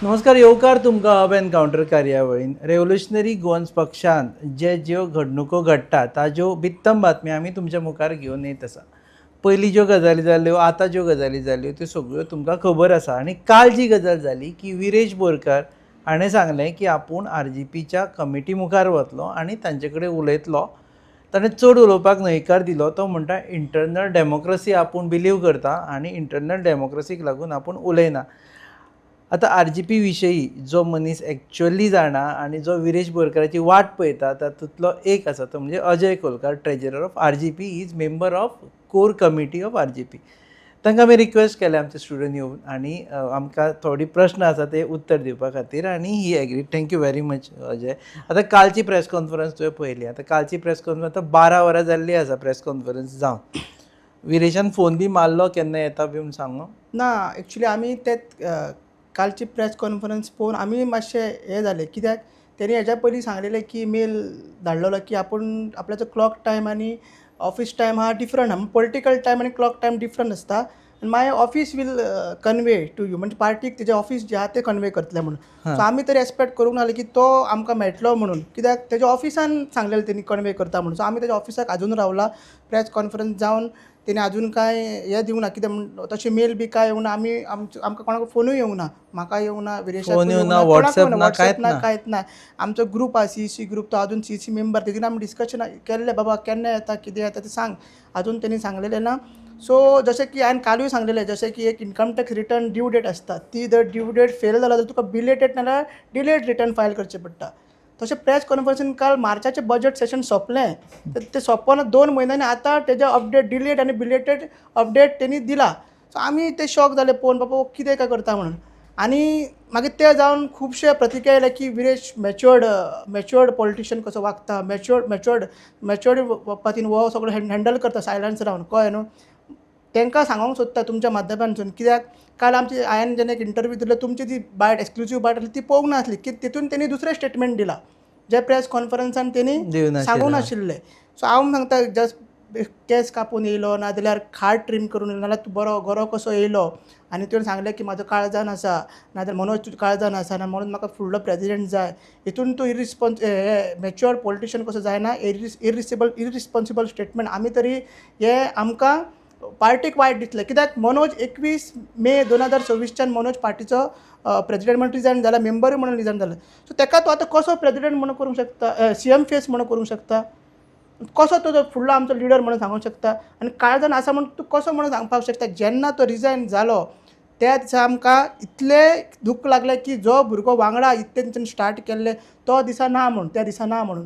नमस्कार. येवकार तुमकां हब एनकावंटर कार्यावळीन रेव्होल्युशनरी गोवन्स पक्षान ज्यो घडणुको घडटा ताज्यो बित्तम बातम्यो आमी तुमच्या मुखार घेवन येत आसा. पयलीं ज्यो गजाली जाल्यो, आतां ज्यो गजाली जाल्यो त्यो सगळ्यो तुमकां खबर आसा. आनी काल जी गजाल जाली की विरेश बोरकार हाणें सांगलें की आपूण RGPच्या कमिटी मुखार वतलो आनी तांचे कडेन उलयतलो. ताणें चड उलोवपाक न्हयकार दिलो. तो म्हणटा इंटरनल डेमोक्रेसी आपूण बिलीव करता आनी इंटरनल डेमोक्रेसीक लागून आपूण उलयना. आतां RGP विशयी जो मनीस एक्चुअली जाणा आनी जो विरेश बोरकाराची वाट पळयता तातूंतलो एक आसा तो म्हणजे Ajay Kolkar, treasurer of RGP. He is member of core committee of RGP. तांकां आमी रिक्वेस्ट केल्या आमच्या स्टुडियोन येवन आनी आमकां थोडी प्रश्न आसा ते उत्तर दिवपा खातीर आनी ही agree. Thank you very much Ajay. आतां कालची प्रेस कॉन्फरन्स तुवें पळयली. आतां कालची प्रेस कॉन्फरन्स आतां 12 वरां जाल्ली आसा प्रेस कॉन्फरन्स जावन. विरेशान फोन बी मारलो केन्ना येता बी म्हूण सांगून? ना, एक्चुली आमी ते कालची प्रेस कॉन्फरन्स पळोवन आमी मातशे हे जाले, कित्याक तेणी हेच्या पयलीं सांगलेलें की मेल धाडलेलो की आपूण आपल्याचो क्लॉक टायम आनी ऑफीस टायम हा डिफरंट आहा. पॉलिटिकल टायम आनी क्लॉक टायम डिफरंट आसता. My office will convey to you, म्हणजे पार्टीक तेजे ऑफीस जे आहा ते कन्वे करतले म्हणून. सो आमी तरी एक्सपेक्ट करूंक नासलें की तो आमकां मेळटलो म्हणून, कित्याक तेज्या ऑफिसान सांगलेलें तेणी कन्वे करता म्हणून. सो आमी तेज्या ऑफिसाक आजून रावला. प्रेस कॉन्फरन्स जावन तेणी आजून कांय हे दिवंक ना, कित्याक तशें मेल बी कांय येवंक ना. आमकां कोणाक फोनूय येवंक ना, म्हाका येवंक ना, विरेशाक येवंक ना, WhatsApp ना, कांयच ना. आमचो ग्रूप आहा CC ग्रूप, तो आजून CC मेंबर, तेजेर आमी डिस्कशन केल्लें, बाबा केन्ना येता, कितें येता तें सांग. आजून तेणी सांगलेलें ना. सो जशें की हांवें कालूय सांगलेलें, जशें की एक income tax return due date आसता, ती जर ड्यू डेट फेल जाला जाल्यार तुका बिलेटेड नाल्यार डिलेड रिटर्न फायल करचें पडटा. तशें प्रेस कॉन्फरन्सीन काल मार्चाचें बजट सेशन सोंपलें, तें सोंपना 2 म्हयन्यांनी आतां तेजें अपडेट डिलेड आनी बिलेटेड अपडेट तेणी दिला. सो आमी ते शॉक जाले पळोवन, बाबा कितें काय करता म्हणून. आनी मागीर ते जावन खुबशे प्रतिक्रिया येयले की विरेश मॅच्युअर्ड पॉलिटिशियन कसो वागता, मॅच्युअर्ड पद्दतीन हो सगळो हँडल करता सायलंस रावन, कळ्ळें न्हू. तांकां सांगूंक सोदता तुमच्या माध्यमांतून, कित्याक काल हांवें जेन्ना एक इंटरव्यू दिलो, तुमची ती बायट एक्सक्लुसीव बायट आसली ती पळोवंक नासली, की तितून तेणी दुसरें स्टेटमेंट दिलां जे प्रेस कॉन्फरन्सान तेणी सांगूंक नाशिल्लें. सो हांव सांगता, जस्ट केस कापून येयलो, नाजाल्यार खाट ट्रीम करून येयलो, नाल्यार तूं गरो कसो येयलो आनी तुवें सांगलें की म्हाजो काळजान आसा, नाजाल्यार मनोज तुजो काळजान आसा ना म्हणून म्हाका फुडलो प्रेजिडेंट जाय. हितून तूं मॅच्युअर्ड पॉलिटिशियन कसो जायना. Irresponsible statement. आमी तरी हे आमकां पार्टीक वायट दिसलें, कित्याक मनोज 21 मे 2026च्यान मनोज पार्टीचो प्रेजिडेंट म्हणून रिजायन जाला, मेंबरूय म्हणून रिजायन जाला. सो ताका तूं आतां कसो प्रेजिडेंट म्हणून करूंक शकता, CM फेस म्हणून करूंक शकता, कसो तो फुडलो आमचो लिडर म्हणून सांगूंक शकता. आनी काळजान आसा म्हणून तूं कसो म्हणून सांगपाक शकता. जेन्ना तो रिजायन जालो त्या दिसा आमकां इतलें दूख लागलें की जो भुरगो वांगडा इतले तेंच्यानी स्टार्ट केल्ले तो दिसा ना म्हणून, त्या दिसा ना म्हणून.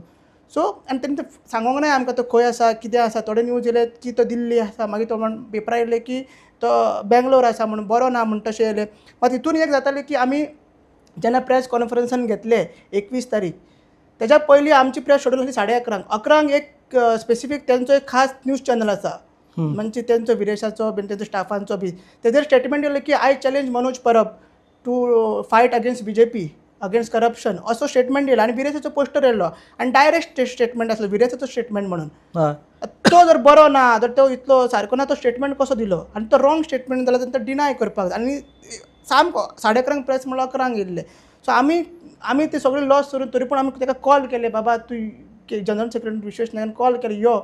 सो आनी तेणी सांगूंक ना आमकां तो खंय आसा, कितें आसा. थोडे न्यूज येयले की तो दिल्ली आसा, मागीर तो पेपरार येयले की तो बेंगलोर आसा म्हणून, बरो ना म्हणून तशें येयलें. मागीर तितून एक जातालें की आमी जेन्ना प्रेस कॉन्फरन्सान घेतले 21 तारीख, तेज्या पयलीं आमची प्रेस शेड्यूल आसली 11:30. 11:00 एक स्पेसिफीक तेंचो एक खास न्यूज चॅनल आसा, म्हणजे तेंचो विरेशाचो बीन तेंचो स्टाफांचो बी. तेजेर स्टेटमेंट येयलें की I challenge Manoj Parab to fight against BJP, against corruption, असो स्टेटमेंट येयलो. आनी विरेशाचो पोस्टर येयलो आनी डायरेक्ट स्टेटमेंट आसलो विरेशाचो स्टेटमेंट म्हणून. तो जर बरो ना, जर तो इतलो सारको ना, तो स्टेटमेंट कसो दिलो. आनी तो रॉंग स्टेटमेंट जालो तेन्ना डिनाय करपाक जाय. आनी सामको 11:30 प्रेस म्हणल्यार 11:00 येयल्ले. सो आमी ते सगळे लॉस करून तरी पूण आमी ताका कॉल केले, बाबा तूं जनरल सेक्रेटरी विश्वेश नायकान कॉल केले यो,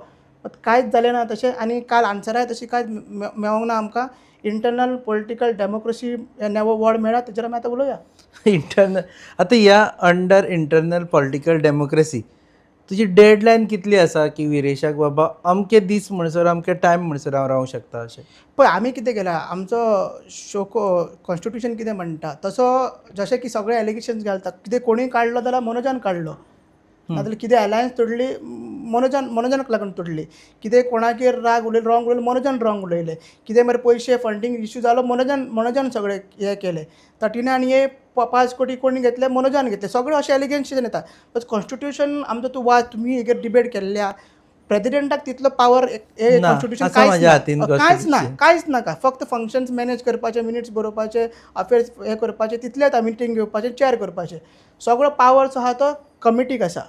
कांयच जालें ना तशें. आनी काल आन्सराय तशी कांयच मेळोंक ना आमकां. इंटरनल पॉलिटिकल डेमोक्रेसी हे नवो वर्ड मेळ्ळा, तेजेर आमी आतां उलोवया. इंटरनल आतां ह्या अंडर इंटरनल पॉलिटिकल डेमोक्रेसी तुजी डेडलायन कितली आसा की विरेशाक बाबा अमके दीस म्हणसर अमके टायम म्हणसर हांव रावंक शकता अशें? पळय, आमी कितें केलां, आमचो कॉन्स्टिट्यूशन कितें म्हणटा तसो, जशें की सगळे एलिगेशन्स घालता, कितें कोणीय काडलो जाल्यार मनोजान काडलो, नाजाल्यार कितें अलायन्स तोडली मनोजानाक लागून तोडली, कितें कोणाचेर राग उलयलो, रॉंग उलयलो, मनोजान रॉंग उलयलें, कितें मागीर पयशे फंडींग इश्यू जालो, मनोजान सगळें हें केलें. 5 कोटी कोणी घेतले, मनोजान घेतले, सगळे अशें एलिगेशन येता. बट कॉन्स्टिट्यूशन आमचो तूं वाच, तुमी हेजेर डिबेट केल्ल्या प्रेसिडेंटाक तितलो पावर हे कॉन्स्टिट्यूशन कांयच नाका. फक्त फंक्शन्स मॅनेज करपाचे, मिनिट्स बरोवपाचे, अफेर्स हे करपाचे, तितलेच मिटींग घेवपाचे, चॅर करपाचे. सगळो पावर जो आहा तो कमिटीक आसा.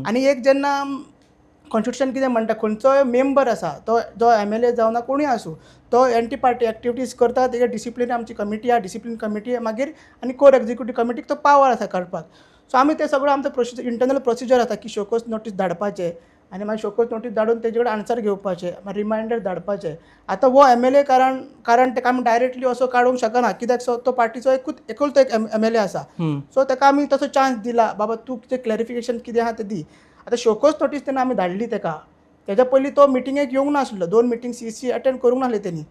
आनी एक जेन्ना कॉन्स्टिट्युशन कितें म्हणटा खंयचोय मेंबर आसा तो जो MLA जावं ना कोणूय आसूं तो एंटी पार्टी एक्टिविटीज करता तेगे डिसिप्लीन आमची कमिटी आहा डिसिप्लीन कमिटी मागीर आनी कोर एक्झिक्युटीव कमिटीक तो पावर आसा काडपाक. सो आमी ते सगळो आमचो प्रोसिजर इंटरनल प्रोसिजर आसा की शोकोज नोटीस धाडपाचें आनी मागीर शोकोज नोटीस धाडून तेजे कडेन आन्सर घेवपाचें मागीर रिमांयडर धाडपाचें. आतां हो MLA कारण ताका आमी डायरेक्टली असो काडूंक शकना कित्याक तो पार्टीचो एकूच एक MLA आसा. सो ताका आमी तसो चान्स दिला बाबा तूं कितें क्लॅरिफिकेशन कितें आहा तें दी. आतां शोकोज नोटीस तेन्ना आमी धाडली ताका तेज्या पयलीं तो मिटिंगेक येवंक नासलो 2 मिटींग CC अटेंड करूंक नासले तेणी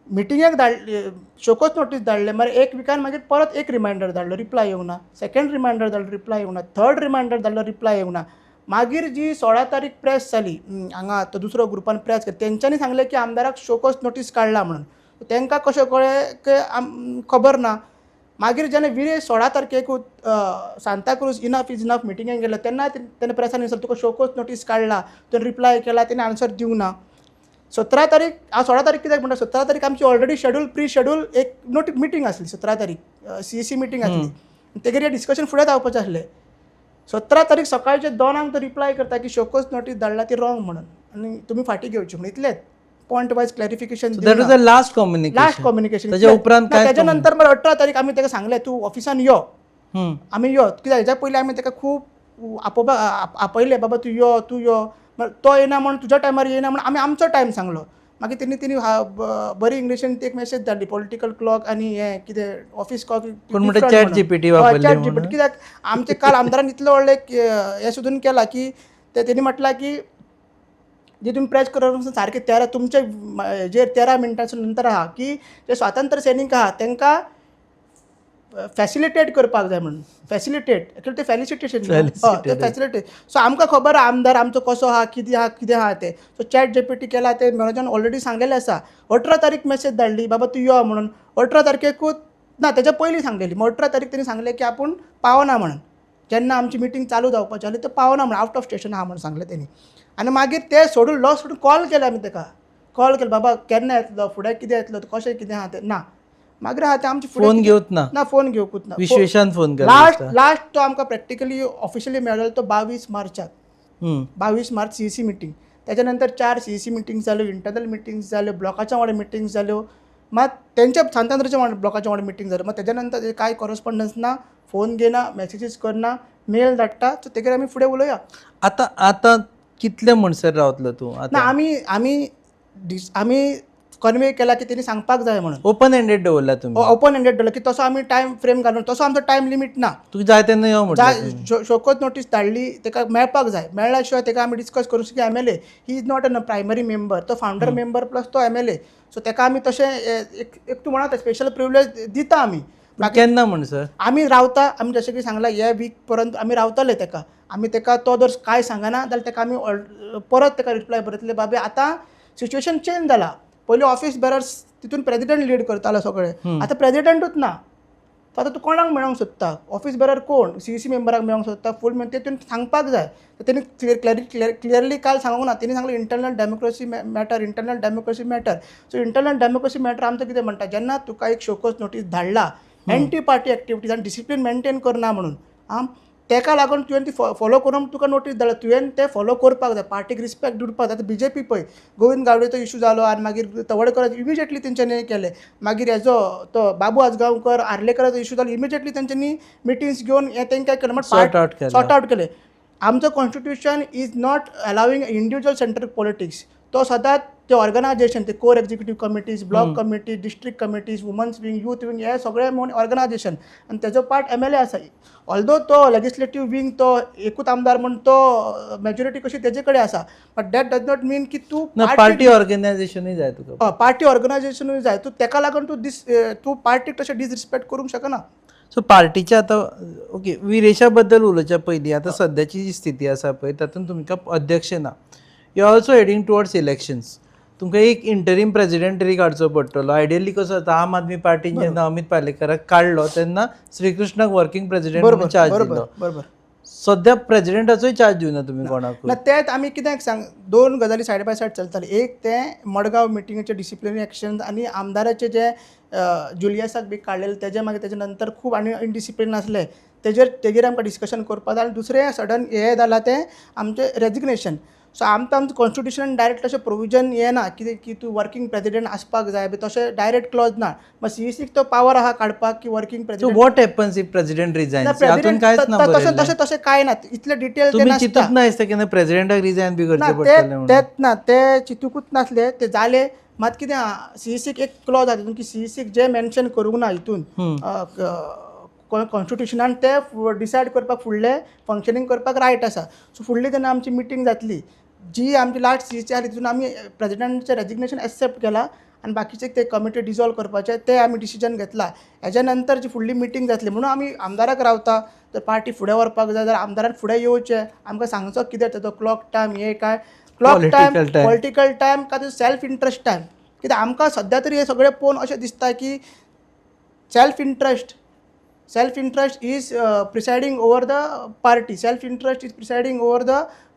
मिटिंगेक धाडले शोकोज नोटीस धाडले मागीर 1 विकान मागीर परत एक रिमांयडर धाडलो रिप्लाय येवंक ना सेकंड रिमांयडर धाडलो रिप्लाय येवंक ना थर्ड रिमांयडर धाडलो रिप्लाय येवंक ना. मागीर जी 16 तारीख प्रेस जाली हांगा तो दुसरो ग्रुपान प्रेस केली तेंच्यांनी सांगलें की आमदाराक शोकोज नोटीस काडला म्हणून तांकां कशें कळ्ळें की खबर ना. मागीर जेन्ना विरें 16 तारखेक सांताक्रूज इनफ इज इनफ मिटिंगेक गेलो तेन्ना तेणें प्रेसान विचारलें तुका शोकोज नोटीस काडला तुवें रिप्लाय केला तेणें आन्सर दिवंक ना. 17 तारीख हांव 16 तारीख कित्याक म्हणटा 17 तारीख आमची ऑलरेडी प्री शेड्यूल एक मिटींग आसली 17 तारीख CC मिटींग आसली तेगेर डिस्कशन फुडें जावपाचें आसलें. 17 तारीख सकाळचे 2 तो रिप्लाय करता की शोकोज नोटीस धाडला ती रॉंग म्हणून आनी तुमी फाटीं घेवची म्हणून इतलेंच point wise clarification that was the last communication. ताच्या उपरांत काय त्याच्या नंतर मग 18 तारीख आमी ताका सांगलें तूं ऑफिसान यो आमी यो कित्याक हेच्या पयलीं आमी ताका खूब आपयलें बाबा तूं यो तो येना म्हण तुज्या टायमार येना म्हण आमी आमचो टायम सांगलो. मागीर तेणी बरी इंग्लिशीन ती एक मेसेज धाडली पॉलिटिकल क्लॉक आनी हें कितें ऑफिस कॉफी चॅट GPT वापरली कित्याक आमचे काल आमदारान इतलें व्हडलें हें सुद्दां केलां की तेणी म्हटलां की जे तुम्ही प्रेस करून सारखे 13 तुमचे जे 13 मिनटांच्या नंतर आहा की जे स्वातंत्र्य सैनीक आहा तांकां फॅसिलिटेट करपाक जाय म्हणून फॅसिलिटेट एक्चुअली ते फॅसिलिटेशन फॅसिलिटेट. सो आमकां खबर आहा आमदार आमचो कसो आहा कितें आहा ते. सो चॅट GPT केला ते मॅनेजरान ऑलरेडी सांगलेलें आसा. 18 तारीख मेसेज धाडली बाबा तूं यो म्हणून 18 तारखेकूच ना तेच्या पयलीं सांगलेली मग 18 तारीख तेणी सांगलें की आपूण पावना म्हणून जेन्ना आमची मिटींग चालू जावपाची आसली ते पावना म्हणून आउट ऑफ स्टेशन आहा म्हणून सांगलें तेणी. आनी मागीर ते सोडून कॉल केले आमी ताका कॉल केलो बाबा केन्ना येतलो फुडें कितें येतलो कशें कितें आहा तें ना. मागीर आहा तें आमचे फोन घेवत ना फोन घेवकूच ना विश्वेशान फोन केला लास्ट तो आमकां प्रॅक्टिकली ऑफिशियली मेळ्ळो तो 22 मार्चाक 22 मार्च CC मिटींग. त्याच्या नंतर 4 CC मिटींग जाल्यो इंटरनल मिटींग्स जाल्यो ब्लॉकाच्या वांगडा मिटींग्स जाल्यो मात तेंच्या सांतांद्रच्या वांगडा ब्लॉकाच्या वांगडा मिटींग जाल्यो. मात तेच्या नंतर कांय कॉरस्पॉन्डन्स ना फोन घेना मेसेजीस करना मेल धाडटा सो तेजेर आमी फुडें उलोवया. आतां कितले म्हणसर रावतलो तूं ना आमी कन्वे केला की तेणी सांगपाक जाय म्हणून ओपन एंडेड दवरला तुमी ओपन एंडेड दवरला की तसो आमी टायम फ्रेम घालून तसो आमचो टायम लिमीट ना. तुका जाय तेन्ना यो म्हणटा शोकोज नोटीस धाडली ताका मेळपाक जाय मेळ्ळ्या शिवाय ताका आमी डिस्कस करूं की MLA he is not a primary member तो फावंडर मेंबर प्लस तो MLA. सो ताका आमी तशें एक तूं म्हणा स्पेशल प्रिविलेज दिता आमी केन्ना म्हण सर आमी रावता आमी जशें की सांगलां हे वीक पर्यंत आमी रावतले ताका आमी ताका तो जर कांय सांगना जाल्यार ताका आमी परत ताका रिप्लाय बरयतले बाबी आतां सिच्युएशन चेंज जाला. पयलीं ऑफिस बेरर्स तितून प्रेजिडेंट लीड करतालो सगळें आतां प्रेजिडेंटूच ना. सो आतां तूं कोणाक मेळोंक सोदता ऑफिस बेरर कोण CC मेंबराक मेळोंक सोदता फूल तेतून सांगपाक जाय. तेणी क्लियरली काल सांगूंक ना तेणी सांगलें internal democracy matter. So internal democracy matter आमचो कितें म्हणटा जेन्ना तुका एक शोकोज नोटीस धाडला एंटी पार्टी एक्टिविटीज आनी डिसिप्लीन मेंटेन करना म्हणून ताका लागून तुवें ती फॉलो करून तुका नोटीस धाडला तुवें तें फॉलो करपाक जाय पार्टीक रिस्पेक्ट दिवपाक जाय. आतां BJP पळय गोविंद गावडेचो इशू जालो आनी मागीर तवडकर इमिजिएटली तेंच्यांनी हें केलें. मागीर हेजो तो बाबू आजगांवकर आर्लेकराचो इशू जालो इमिजिएटली तेंच्यांनी मिटिंग्स घेवन हें तेंकां केलें सॉर्ट आउट केलें. आमचो constitution is not allowing individual centric politics. तो सदांच ते ऑर्गनायजेशन ते core executive committees block committees district committees women's wing youth wing हे सगळे म्हणून ऑर्गनायजेशन आनी तेजो पार्ट MLA आसा. ऑल्दो तो लेजिस्लेटीव विंग तो एकूच आमदार म्हणून तो मेजॉरिटी कशी तेजे कडेन आसा बट दॅट डज नॉट मीन की तूं पार्टी ऑर्गनायजेशनूय जाय तुका पार्टी ऑर्गनायजेशनूय जाय तूं ताका लागून तूं पार्टीक तशें डिसरिस्पेक्ट करूंक शकना. सो पार्टीचे आतां ओके विरेशा बद्दल उलोवच्या पयलीं आतां सद्याची जी स्थिती आसा पळय तातूंत तुमकां अध्यक्ष ना you are also heading towards elections तुमकां एक इंटरीम प्रेजिडेंट तरी काडचो पडटलो. आयडियली कसो जाता आम आदमी पार्टीन जेन्ना अमित पालेकराक काडलो तेन्ना श्रीकृष्णाक वर्किंग प्रेजिडेंट म्हणून चार्ज दिलो. सद्या प्रेजिडेंटाचोय चार्ज दिवना तुमी कोणाक ना तेच आमी कित्याक सांग 2 गजाली सायड बाय सायड चलताली. एक तें मडगांव मिटिंगेचे डिसिप्लिनरी एक्शन आनी आमदाराचे जे जुलियसाक बी काडलेले तेजे मागीर तेजे नंतर खूब आनी इनडिसिप्लीन आसले तेजेर आमकां डिस्कशन करपाक जाय. आनी दुसरें सडन हें जालां तें आमचें रेजिग्नेशन. सो आमचं कॉन्स्टिट्युशन डायरेक्ट तशें प्रोविजन येना कितें की तूं वर्कींग प्रेसिडेंट आसपाक जाय बी तशें डायरेक्ट क्लॉज ना. मग CECक तो पावर आहा काडपाक की working so president what happens if president resigns हातून कांयच ना बरयल्लें. तशें कांय ना इतले डिटेल ते तुम्ही नासता. चिंतूक ना दिसता केन्ना प्रेसिडेंटाक रिझायन बी ना करचें पडटलें म्हणून. तेच ना ते चिंतूकूच नासले ते जाले. मात कितें CECक एक क्लॉज आहा तितून की CECक जे मेन्शन करूंक ना हितून कॉन्स्टिट्युशनान ते डिसायड करपाक फुडलें फंक्शनींग करपाक रायट आसा. सो फुडली तेन्ना आमची मिटींग जातली जी आमची लास्ट CEC आली तितून आमी प्रेसिडेंटाचें रेजिग्नेशन एक्सेप्ट केलां आनी बाकीचे ते कमिटी डिजॉल्व करपाचे ते आमी डिसिजन घेतला. हेज्या नंतर जी फुडली मिटींग जातली म्हणून आमी आमदाराक रावता. जर पार्टी फुडें व्हरपाक जाय जाल्यार आमदारान फुडें येवचें आमकां सांगचो कितें तो क्लॉक टायम हे काय क्लॉक टायम पॉलिटिकल टायम काय तो सेल्फ इंट्रस्ट टायम. कित्याक आमकां सद्या तरी हे सगळें पळोवन अशें दिसता की self interest is presiding over the party. Self interest is presiding over the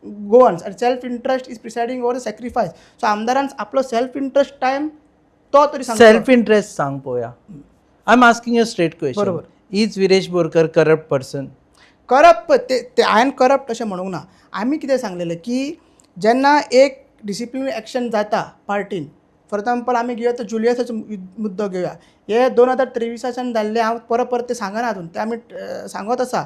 Goans आनी self interest is presiding over the sacrifice. So आमदारान आपलो सेल्फ इंट्रस्ट टायम तो तरी सांगचो. सेल्फ इंटरेस्ट सांग पळोवया. I am asking you straight question. बरोबर. Is Viresh Borkar corrupt person? Corrupt ते हांवें करप्ट अशें म्हणूंक ना. आमी कितें सांगलेलें की जेन्ना एक डिसिप्लिनरी एक्शन जाता पार्टीन, फॉर एग्जांपल आमी घेवया तो जुलियसाचो मुद्दो घेवया. हे 2023 जाल्ले हांव परत ते सांगना हातून ते आमी सांगत आसा.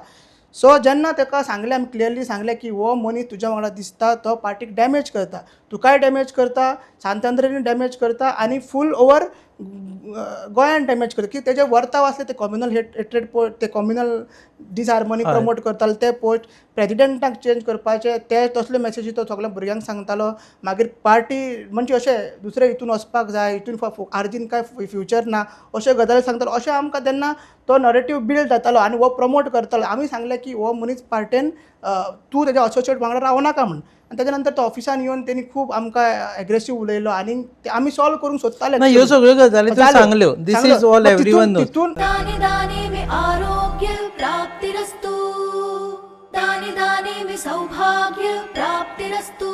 सो जेन्ना ताका सांगलें आमी क्लियरली सांगलें की हो मनीस तुज्या वांगडा दिसता तो पार्टीक डॅमेज करता, तुकाय डॅमेज करता, सांतंद्रेनी डॅमेज करता आनी फूल ओवर गोंयान डॅमेज करता की तेजे वर्ताव आसले ते कम्युनल हेट्रेड पोस्ट ते कम्युनल डिसहार्मनी प्रमोट करताले ते पोस्ट प्रेसिडेंटाक चेंज करपाचे ते तसल्यो मॅसेजी तो सगळ्या भुरग्यांक सांगतालो. मागीर पार्टी म्हणजे अशें दुसरे हितून वचपाक जाय हितून आर्जीन काय फ्युचर ना अश्यो गजाली सांगतालो. अशें आमकां तेन्ना तो नरेटीव बिल्ड जातालो आनी हो प्रमोट करतालो. आमी सांगलें की हो मनीस पार्टेन तूं तेज्या असोसिएट वांगडा रावनाका म्हण. आनी तेच्या नंतर तो ऑफिसान येवन तेणी खूब आमकां एग्रेसीव उलयलो आनी ते आमी सॉल्व करूंक सोदताले. ह्यो सगळ्यो गजाली तुवें सांगल्यो. दिस इज ऑल एवरीवन नोज. दाने दाने में आरोग्य प्राप्तिरस्तु, दाने दाने में सौभाग्य प्राप्तिरस्तु,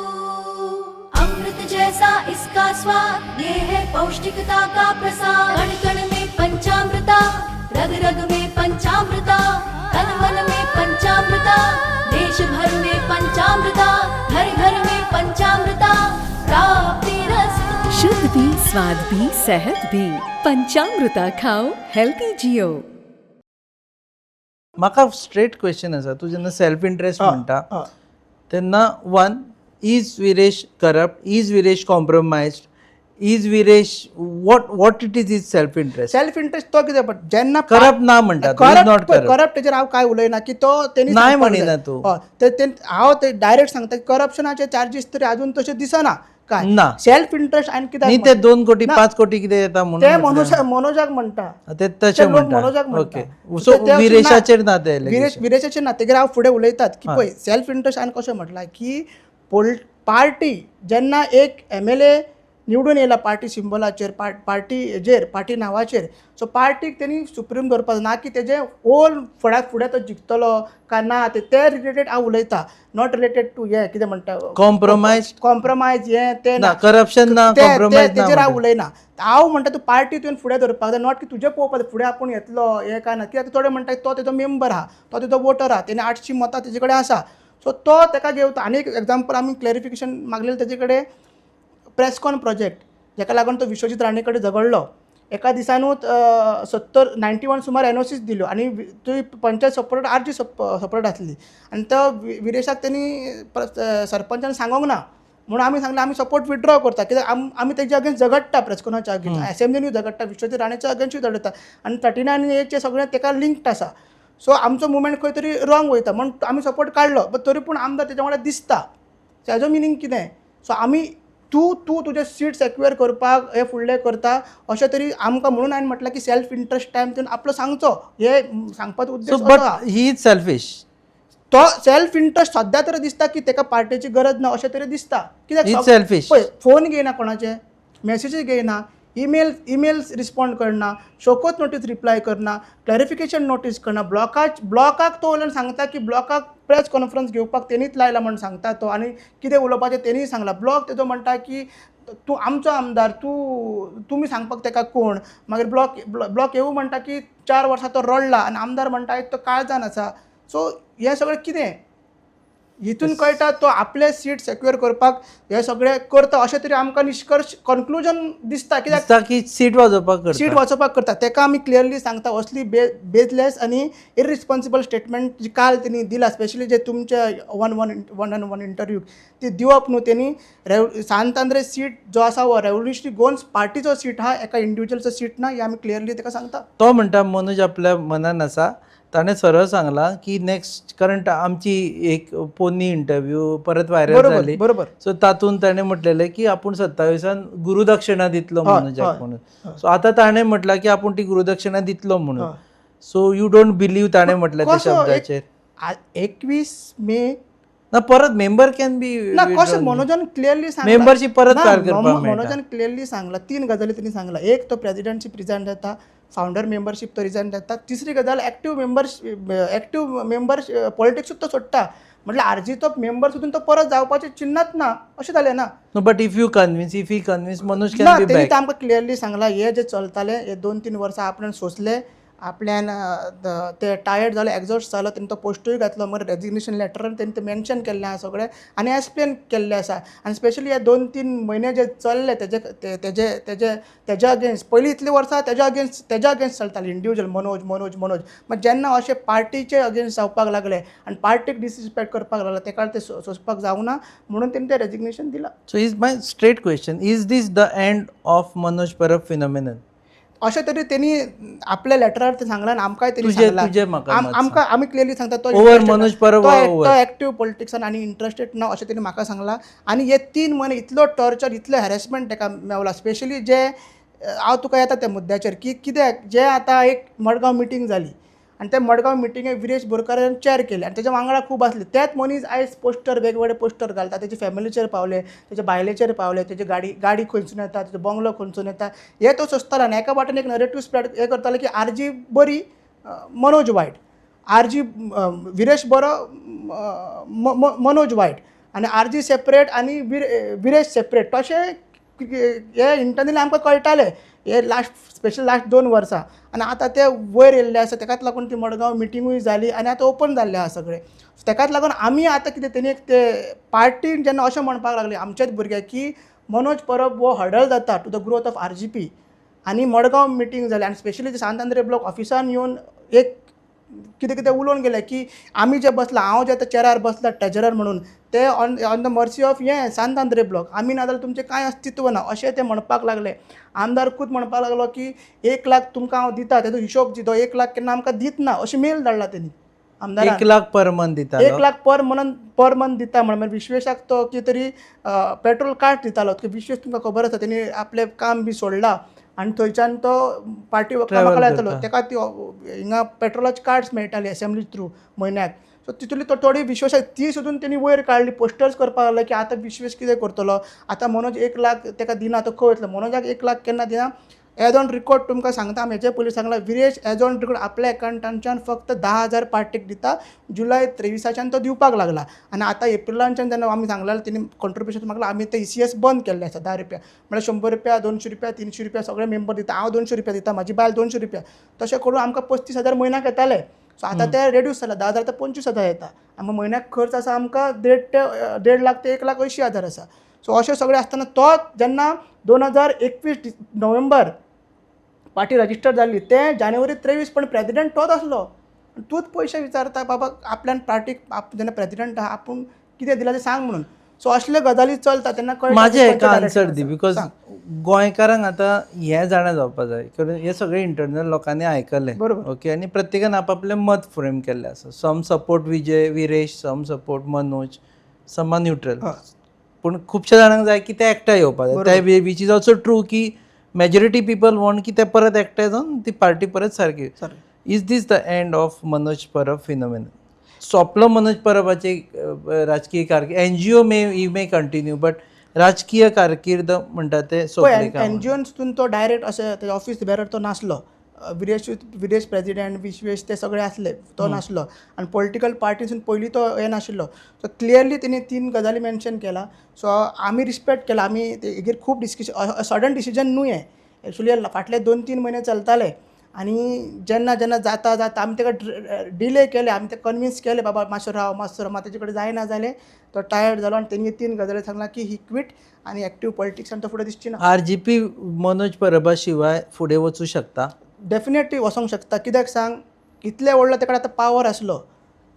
अमृत जैसा इसका स्वाद, ये है पौष्टिकता का प्रसाद, कण कण में पंचामृता, रग रग में पंचामृता, तन मन में पंचामृता, देश भर में पंचामृता, घर घर में पंचामृता प्राप्तिरस्तु. शुद्ध भी, स्वाद भी, सेहत भी. पंचामृता खाओ, हेल्थी जियो. म्हाका स्ट्रेट क्वेश्चन आसा. तूं जेन्ना सेल्फ इंट्रेस्ट म्हणटा तेन्ना one, is Viresh corrupt? Is Viresh compromised? Is Viresh what it is self interest? Self interest तो कितें पड जेन्ना करप्ट ना म्हणटा नॉट करप्ट. करप्ट तेजेर हांव काय उलयना की तो तेणी नाही म्हणिना तूं. हांव ते डायरेक्ट सांगता की करप्शनाचे चार्जीस तरी अजून तशे दिसना काय ना. सेल्फ इंट्रस्ट आनी कितें न्ही ते 2 कोटी 5 कोटी कितें येता म्हणून ते म्हटलें. मनोजाक म्हणटा ते तशें लोक मनोजाक म्हणटा. म्हणटा. ओके. सो विरेशाचेर ना ते विरेशाचेर ना तेजेर हांव फुडें उलयतात की पळय सेल्फ इंट्रस्ट हांवें कशें म्हटलां की पार्टी जेन्ना एक MLA निवडून येयला पार्टी सिंबलाचेर पार्टी हेजेर पार्टी नांवाचेर. सो पार्टीक तेणी सुप्रीम दवरपाक ना की तेजे होल फुडें तो जिखतलो काय ना ते रिलेटेड हांव उलयता. नॉट रिलेटेड टू हे कितें म्हणटा कॉम्प्रोमायज हे ते ना. करप्शन ना, कॉम्प्रोमायज ना. तेजेर हांव उलयना. हांव म्हणटा तूं पार्टी तुवें फुडें दवरपाक जाय. नॉट की तुजें पळोवपाक जाय फुडें आपूण येतलो हे काय ना. कित्याक थोडे म्हणटा तो तेजो मेंबर आहा, तो तेजो वोटर आहा, तेणी 800 मतां तेजे कडेन आसा. सो तो ताका घेवता. आनी एक एग्जांपल आमी क्लॅरिफिकेशन मागलेलें तेजे कडेन प्रेसकॉन प्रोजेक्ट जाका लागून तो विश्वजीत राणे कडेन झगडलो. एका दिसानूच 91 सुमार NOCs दिल्यो आनी ती पंचायत सपोर्ट RG सपोर्ट आसली आनी तो विरेशाक तेणी सरपंचान सांगोंक ना म्हणून आमी सांगलें आमी सपोर्ट विथड्रॉ करता कित्याक आमी तेच्या अगेन्स्ट झगडटा प्रेसकॉनाच्या अगेन्स्ट असेंब्लीनूय झगडटा विश्वजीत राणेच्या अगेन्स्टूय झगडटा आनी 39A सगळें ताका लिंक्ड आसा. सो आमचो मुवमेंट खंय तरी रॉंग वयता म्हणून आमी सपोर्ट काडलो बट तरी पूण आमदार तेच्या वांगडा दिसता. हेजो मिनींग कितें? सो आमी तूं तुजे सीट सेक्युअर करपाक हे फुडलें करता अशें तरी आमकां म्हणून हांवें म्हटलां की सेल्फ इंट्रस्ट टायम तुवें आपलो सांगचो हे सांगपाचो उद्देश बट ही इज सेल्फिश. तो सेल्फ इंट्रस्ट सद्या तरी दिसता की ताका पार्टीची गरज ना अशें तरी दिसता. कित्याक सेल्फिश पळय फोन घेयना कोणाचे, मेसेजीस घेयना, ईमेल्स रिस्पॉन्ड करना, शोकोत नोटीस रिप्लाय करना, क्लॅरिफिकेशन नोटीस करना, ब्लॉकाक तो वयल्यान सांगता की ब्लॉकाक प्रेस कॉन्फरन्स घेवपाक तेणीच लायला म्हणून सांगता तो आनी कितें उलोवपाचें तेणीय सांगला. ब्लॉक तेजो म्हणटा की तूं आमचो आमदार तुमी सांगपाक ताका कोण. मागीर ब्लॉक येवूं म्हणटा की 4 वर्सां तो रडला आनी आमदार म्हणटा तो काळजान आसा. सो हें सगळें कितें? हितून कळटा तो आपले सीट सेक्युअर करपाक हे सगळे करता अशें तरी आमकां निश्कर्श कन्क्लुजन दिसता कित्याक दिसता की सीट वाजोवपाक करता. सीट वाचोवपाक करता तेका आमी क्लियरली सांगता असली बेजलेस आनी इरिस्पॉन्सिबल स्टेटमेंट जी काल तेणी दिला स्पेशली जे तुमच्या वन ऑन वन इंटरव्यू ती दिवप न्हू तेणी सांत आंद्रे सीट जो आसा हो रेव्होल्युशनरी गोन्स पार्टीचो सीट हा एका इंडिविज्युअलचो सीट ना हे आमी क्लियरली तेका सांगता. तो म्हणटा मनोज आपल्या मनान आसा ताणें सरळ सांगला की नेक्स्ट कारण आमची एक पोन्नी इंटरव्यू परत व्हायरल जाली. बरोबर सो तातूंत ताणें म्हटलेलें की आपूण 27 गुरुदक्षिणा दितलो मनोजाक म्हणून. सो आतां ताणें म्हटलां की आपूण ती गुरुदक्षिणा दितलो म्हणून. सो यू डोंट बिलीव ताणें म्हटल्या त्या शब्दाचेर. 21 मे ना परत मेंबर कॅन बी ना कशें मनोजान क्लियरली सांगला मेंबरशीप परत काल करपाक मेळटा. मनोजान क्लियरली सांगला 3 गजाली त्यांनी सांगला. एक तो प्रेसिडेंटशीप रिजायन जाता, फावंडर मेंबरशीप तो रिजायन जाता, तिसरी गजाल एक्टिव्ह मेंबर पॉलिटिक्सूच तो सोडटा म्हटल्यार आरजी तो मेंबर सुद्दां तो परत जावपाचें चिन्नात ना अशें जालें ना. No but if he convince Manoj ना कॅन बी तेणी बॅक. तर आमकां क्लियरली सांगला हे जे चलताले हे 2-3 वर्सां आपल्यान सोंसले आपल्यान ते टायर्ड जाले एक्झॉस्ट जालो तेणी तो पोस्टूय घातलो मग रेजिग्नेशन लेटरान तेणी ते मेन्शन केल्लें आसा सगळें आनी एक्सप्लेन केल्लें आसा. आनी स्पेशली हे 2-3 म्हयने जे चल्ले तेजे अगेन्स्ट पयलीं इतलीं वर्सां तेज्या अगेन्स्ट चलताली इंडिविज्युअल मनोज मागीर जेन्ना अशें पार्टीचे अगेन्स्ट जावपाक लागले आनी पार्टीक डिसरिस्पेक्ट करपाक लागले तेका ते सोंसपाक जावना म्हणून तेणी तें रेजिग्नेशन दिलां. So is my straight question, is this the end of Manoj Parab phenomenon? अशें तरी तेणी आपल्या लेटरार ते सांगलां आनी आमकांय तेणी तुजें सांगलां म्हाका मत आमकां आमी क्लियरली सांगता तो ओवर मनोज परब तो एक्टिव्ह पॉलिटिक्सान आनी इंट्रस्टेड ना अशें तेणी म्हाका सांगलां. आनी हे 3 म्हयने इतलो टॉर्चर इतलो हॅरेसमेंट ताका मेवला स्पेशली जे हांव तुका येता त्या मुद्द्याचेर की कित्याक जे आतां एक मडगांव मिटींग जाली आनी त्या मडगांव मिटिंगेक विरेश बोरकारान चॅर केले आनी तेच्या वांगडा खूब आसले तेच मनीस आयज पोस्टर वेगवेगळे पोस्टर घालता तेच्या फॅमिलीचेर पावले तेच्या बायलेचेर पावले तेची गाडी खंयसून येता तेजो बंगलो खंयसून येता हे तो सोंसतालो आनी एका वाटेन एक नरेटिव्ह स्प्रेड हे करतालो की आरजी बरी मनोज वायट आरजी विरेश बरो मनोज वायट आनी आरजी सेपरेट आनी विरेश सेपरेट तशें हे इंटरनली आमकां कळटालें हे स्पेशल लास्ट 2 वर्सां आनी आतां ते वयर येयल्ले आसा तेकाच लागून ती मडगांव मिटिंगूय जाली आनी आतां ओपन जाल्लें आसा सगळें. तेकाच लागून आमी आतां कितें तेणी ते पार्टीन जेन्ना अशें म्हणपाक लागले आमचेच भुरग्याक की मनोज परब हो हडल जाता to the growth of RGP आनी मडगांव मिटींग जाली आनी स्पेशली जे सांत आंद्रे ब्लॉक ऑफिसान येवन एक कितें उलोवन गेले की आमी जे बसला हांव जे आतां चेरार बसला ट्रेजरर म्हणून ते ऑन द मर्सी ऑफ हे सांत आंद्रे ब्लॉक आमी ना जाल्यार तुमचें कांय अस्तित्व ना अशें ते म्हणपाक लागले. आमदार खूब म्हणपाक लागलो की 1 लाख तुमकां हांव दिता तेजो हिशोब दिता 1 लाख केन्ना आमकां दित ना अशी मेल धाडला तेणी आमदारान. 1 लाख पर मंथ दिता 1 लाख पर मंथ दिता म्हणून विश्वेशाक तो कितें तरी पेट्रोल कार्ड दितालो विश्वेश तुमकां खबर आसा तेणी आपलें काम बी सोडलां आनी थंयच्यान तो पार्टी कामाक येतालो तेका ती हिंगा पेट्रोलाची कार्ड्स मेळटाली असेंब्ली थ्रू म्हयन्याक. सो तितूंतली तो थोडी विश्वास ती सुद्दां तेणी वयर काडली पोस्टर्स करपाक लागले की आतां विश्वेश कितें करतलो आतां मनोज 1 लाख तेका दिना तो खंय वयतलो मनोजाक 1 लाख केन्ना दिना. एज ऑन रिकॉर्ड तुमकां सांगता आमी हेचे पयलीं सांगलां विरेश एज ऑन रिकॉर्ड आपल्या एकाउंटांच्यान फक्त 10,000 पार्टीक दिता जुलय 23 तो दिवपाक लागला आनी आतां एप्रिलांच्यान जेन्ना आमी सांगलें तेणी कॉन्ट्रिब्युशन मागला आमी ते ECS बंद केल्ले आसा 10 रुपया म्हळ्यार 100 रुपया 200 रुपया 300 रुपया सगळे मेंबर दिता हांव 200 रुपया दिता म्हाजी बायल 200 रुपया तशें करून आमकां 35,000 म्हयन्याक येताले. सो आतां ते रेड्यूस जाला 10,000 ते 25,000 येता आमकां म्हयन्याक खर्च आसा आमकां 1.5 लाख ते 1,80,000 आसा. सो अशें सगळें आसतना तो जेन्ना 2021 नोव्हेंबर पार्टी रजिस्टर जाल्ली ते जानेवारी 23 पण प्रेसिडेंट तोच आसलो. तूच पयशे विचारता बाबा आपल्यान पार्टीक जेन्ना प्रेसिडेंट आहा आपूण कितें दिलां तें सांग म्हणून. सो असले गजाली चलता तेन्ना माझे एका आन्सर दी बिकॉज गोंयकारांक आतां हें जाणा जावपा जाय कारण हे सगळे इंटरनल लोकांनी आयकले ओके आनी प्रत्येकान आपआपलें मत फ्रेम केल्लें आसा. Some support Viresh some support Manoj some neutral पूण खुबशे जाणांक जाय की ते एकठांय येवपा जाय ते वीच इज ऑल्सो ट्रू की मेजॉरिटी पीपल वॉन्ट की ते परत एकठांय जावन ती पार्टी परत सारकी. Is this the end of Manoj Parab phenomenon? सोंपलो मनोज परबाची राजकीय कारकीर्द NGO मे कंटिन्यू बट राजकीय कारकीर्द म्हणटा ते सोंपली का? NGOसून तो डायरेक्ट अशें ऑफिस बेरर तो नासलो. विरेश प्रेसिडेंट विश्वेश ते सगळे आसले तो नासलो आनी पॉलिटिकल पार्टीसून पयलीं तो हे नाशिल्लो. सो क्लियरली तेणी 3 गजाली मेन्शन केला. सो आमी रिस्पेक्ट केला आमी हेजेर खूब डिस्कशन सडन डिसिजन न्हू हें एक्चुली फाटले 2-3 म्हयने चलताले आनी जेन्ना जेन्ना जाता जाता आमी ताका डिले केले, आमी ते कन्विन्स केले बाबा मातसो राव मागीर तेजे कडेन जायना जालें, तो टायर्ड जालो आनी तेणी 3 गजाली सांगला की ही क्वीट आनी एक्टीव पॉलिटिक्सान तो फुडें दिसची ना. RGP मनोज परबा शिवाय फुडें वचूं शकता? डेफिनेटली वचोंक शकता. कित्याक सांग, इतले व्हडलो तेका आतां पावर आसलो,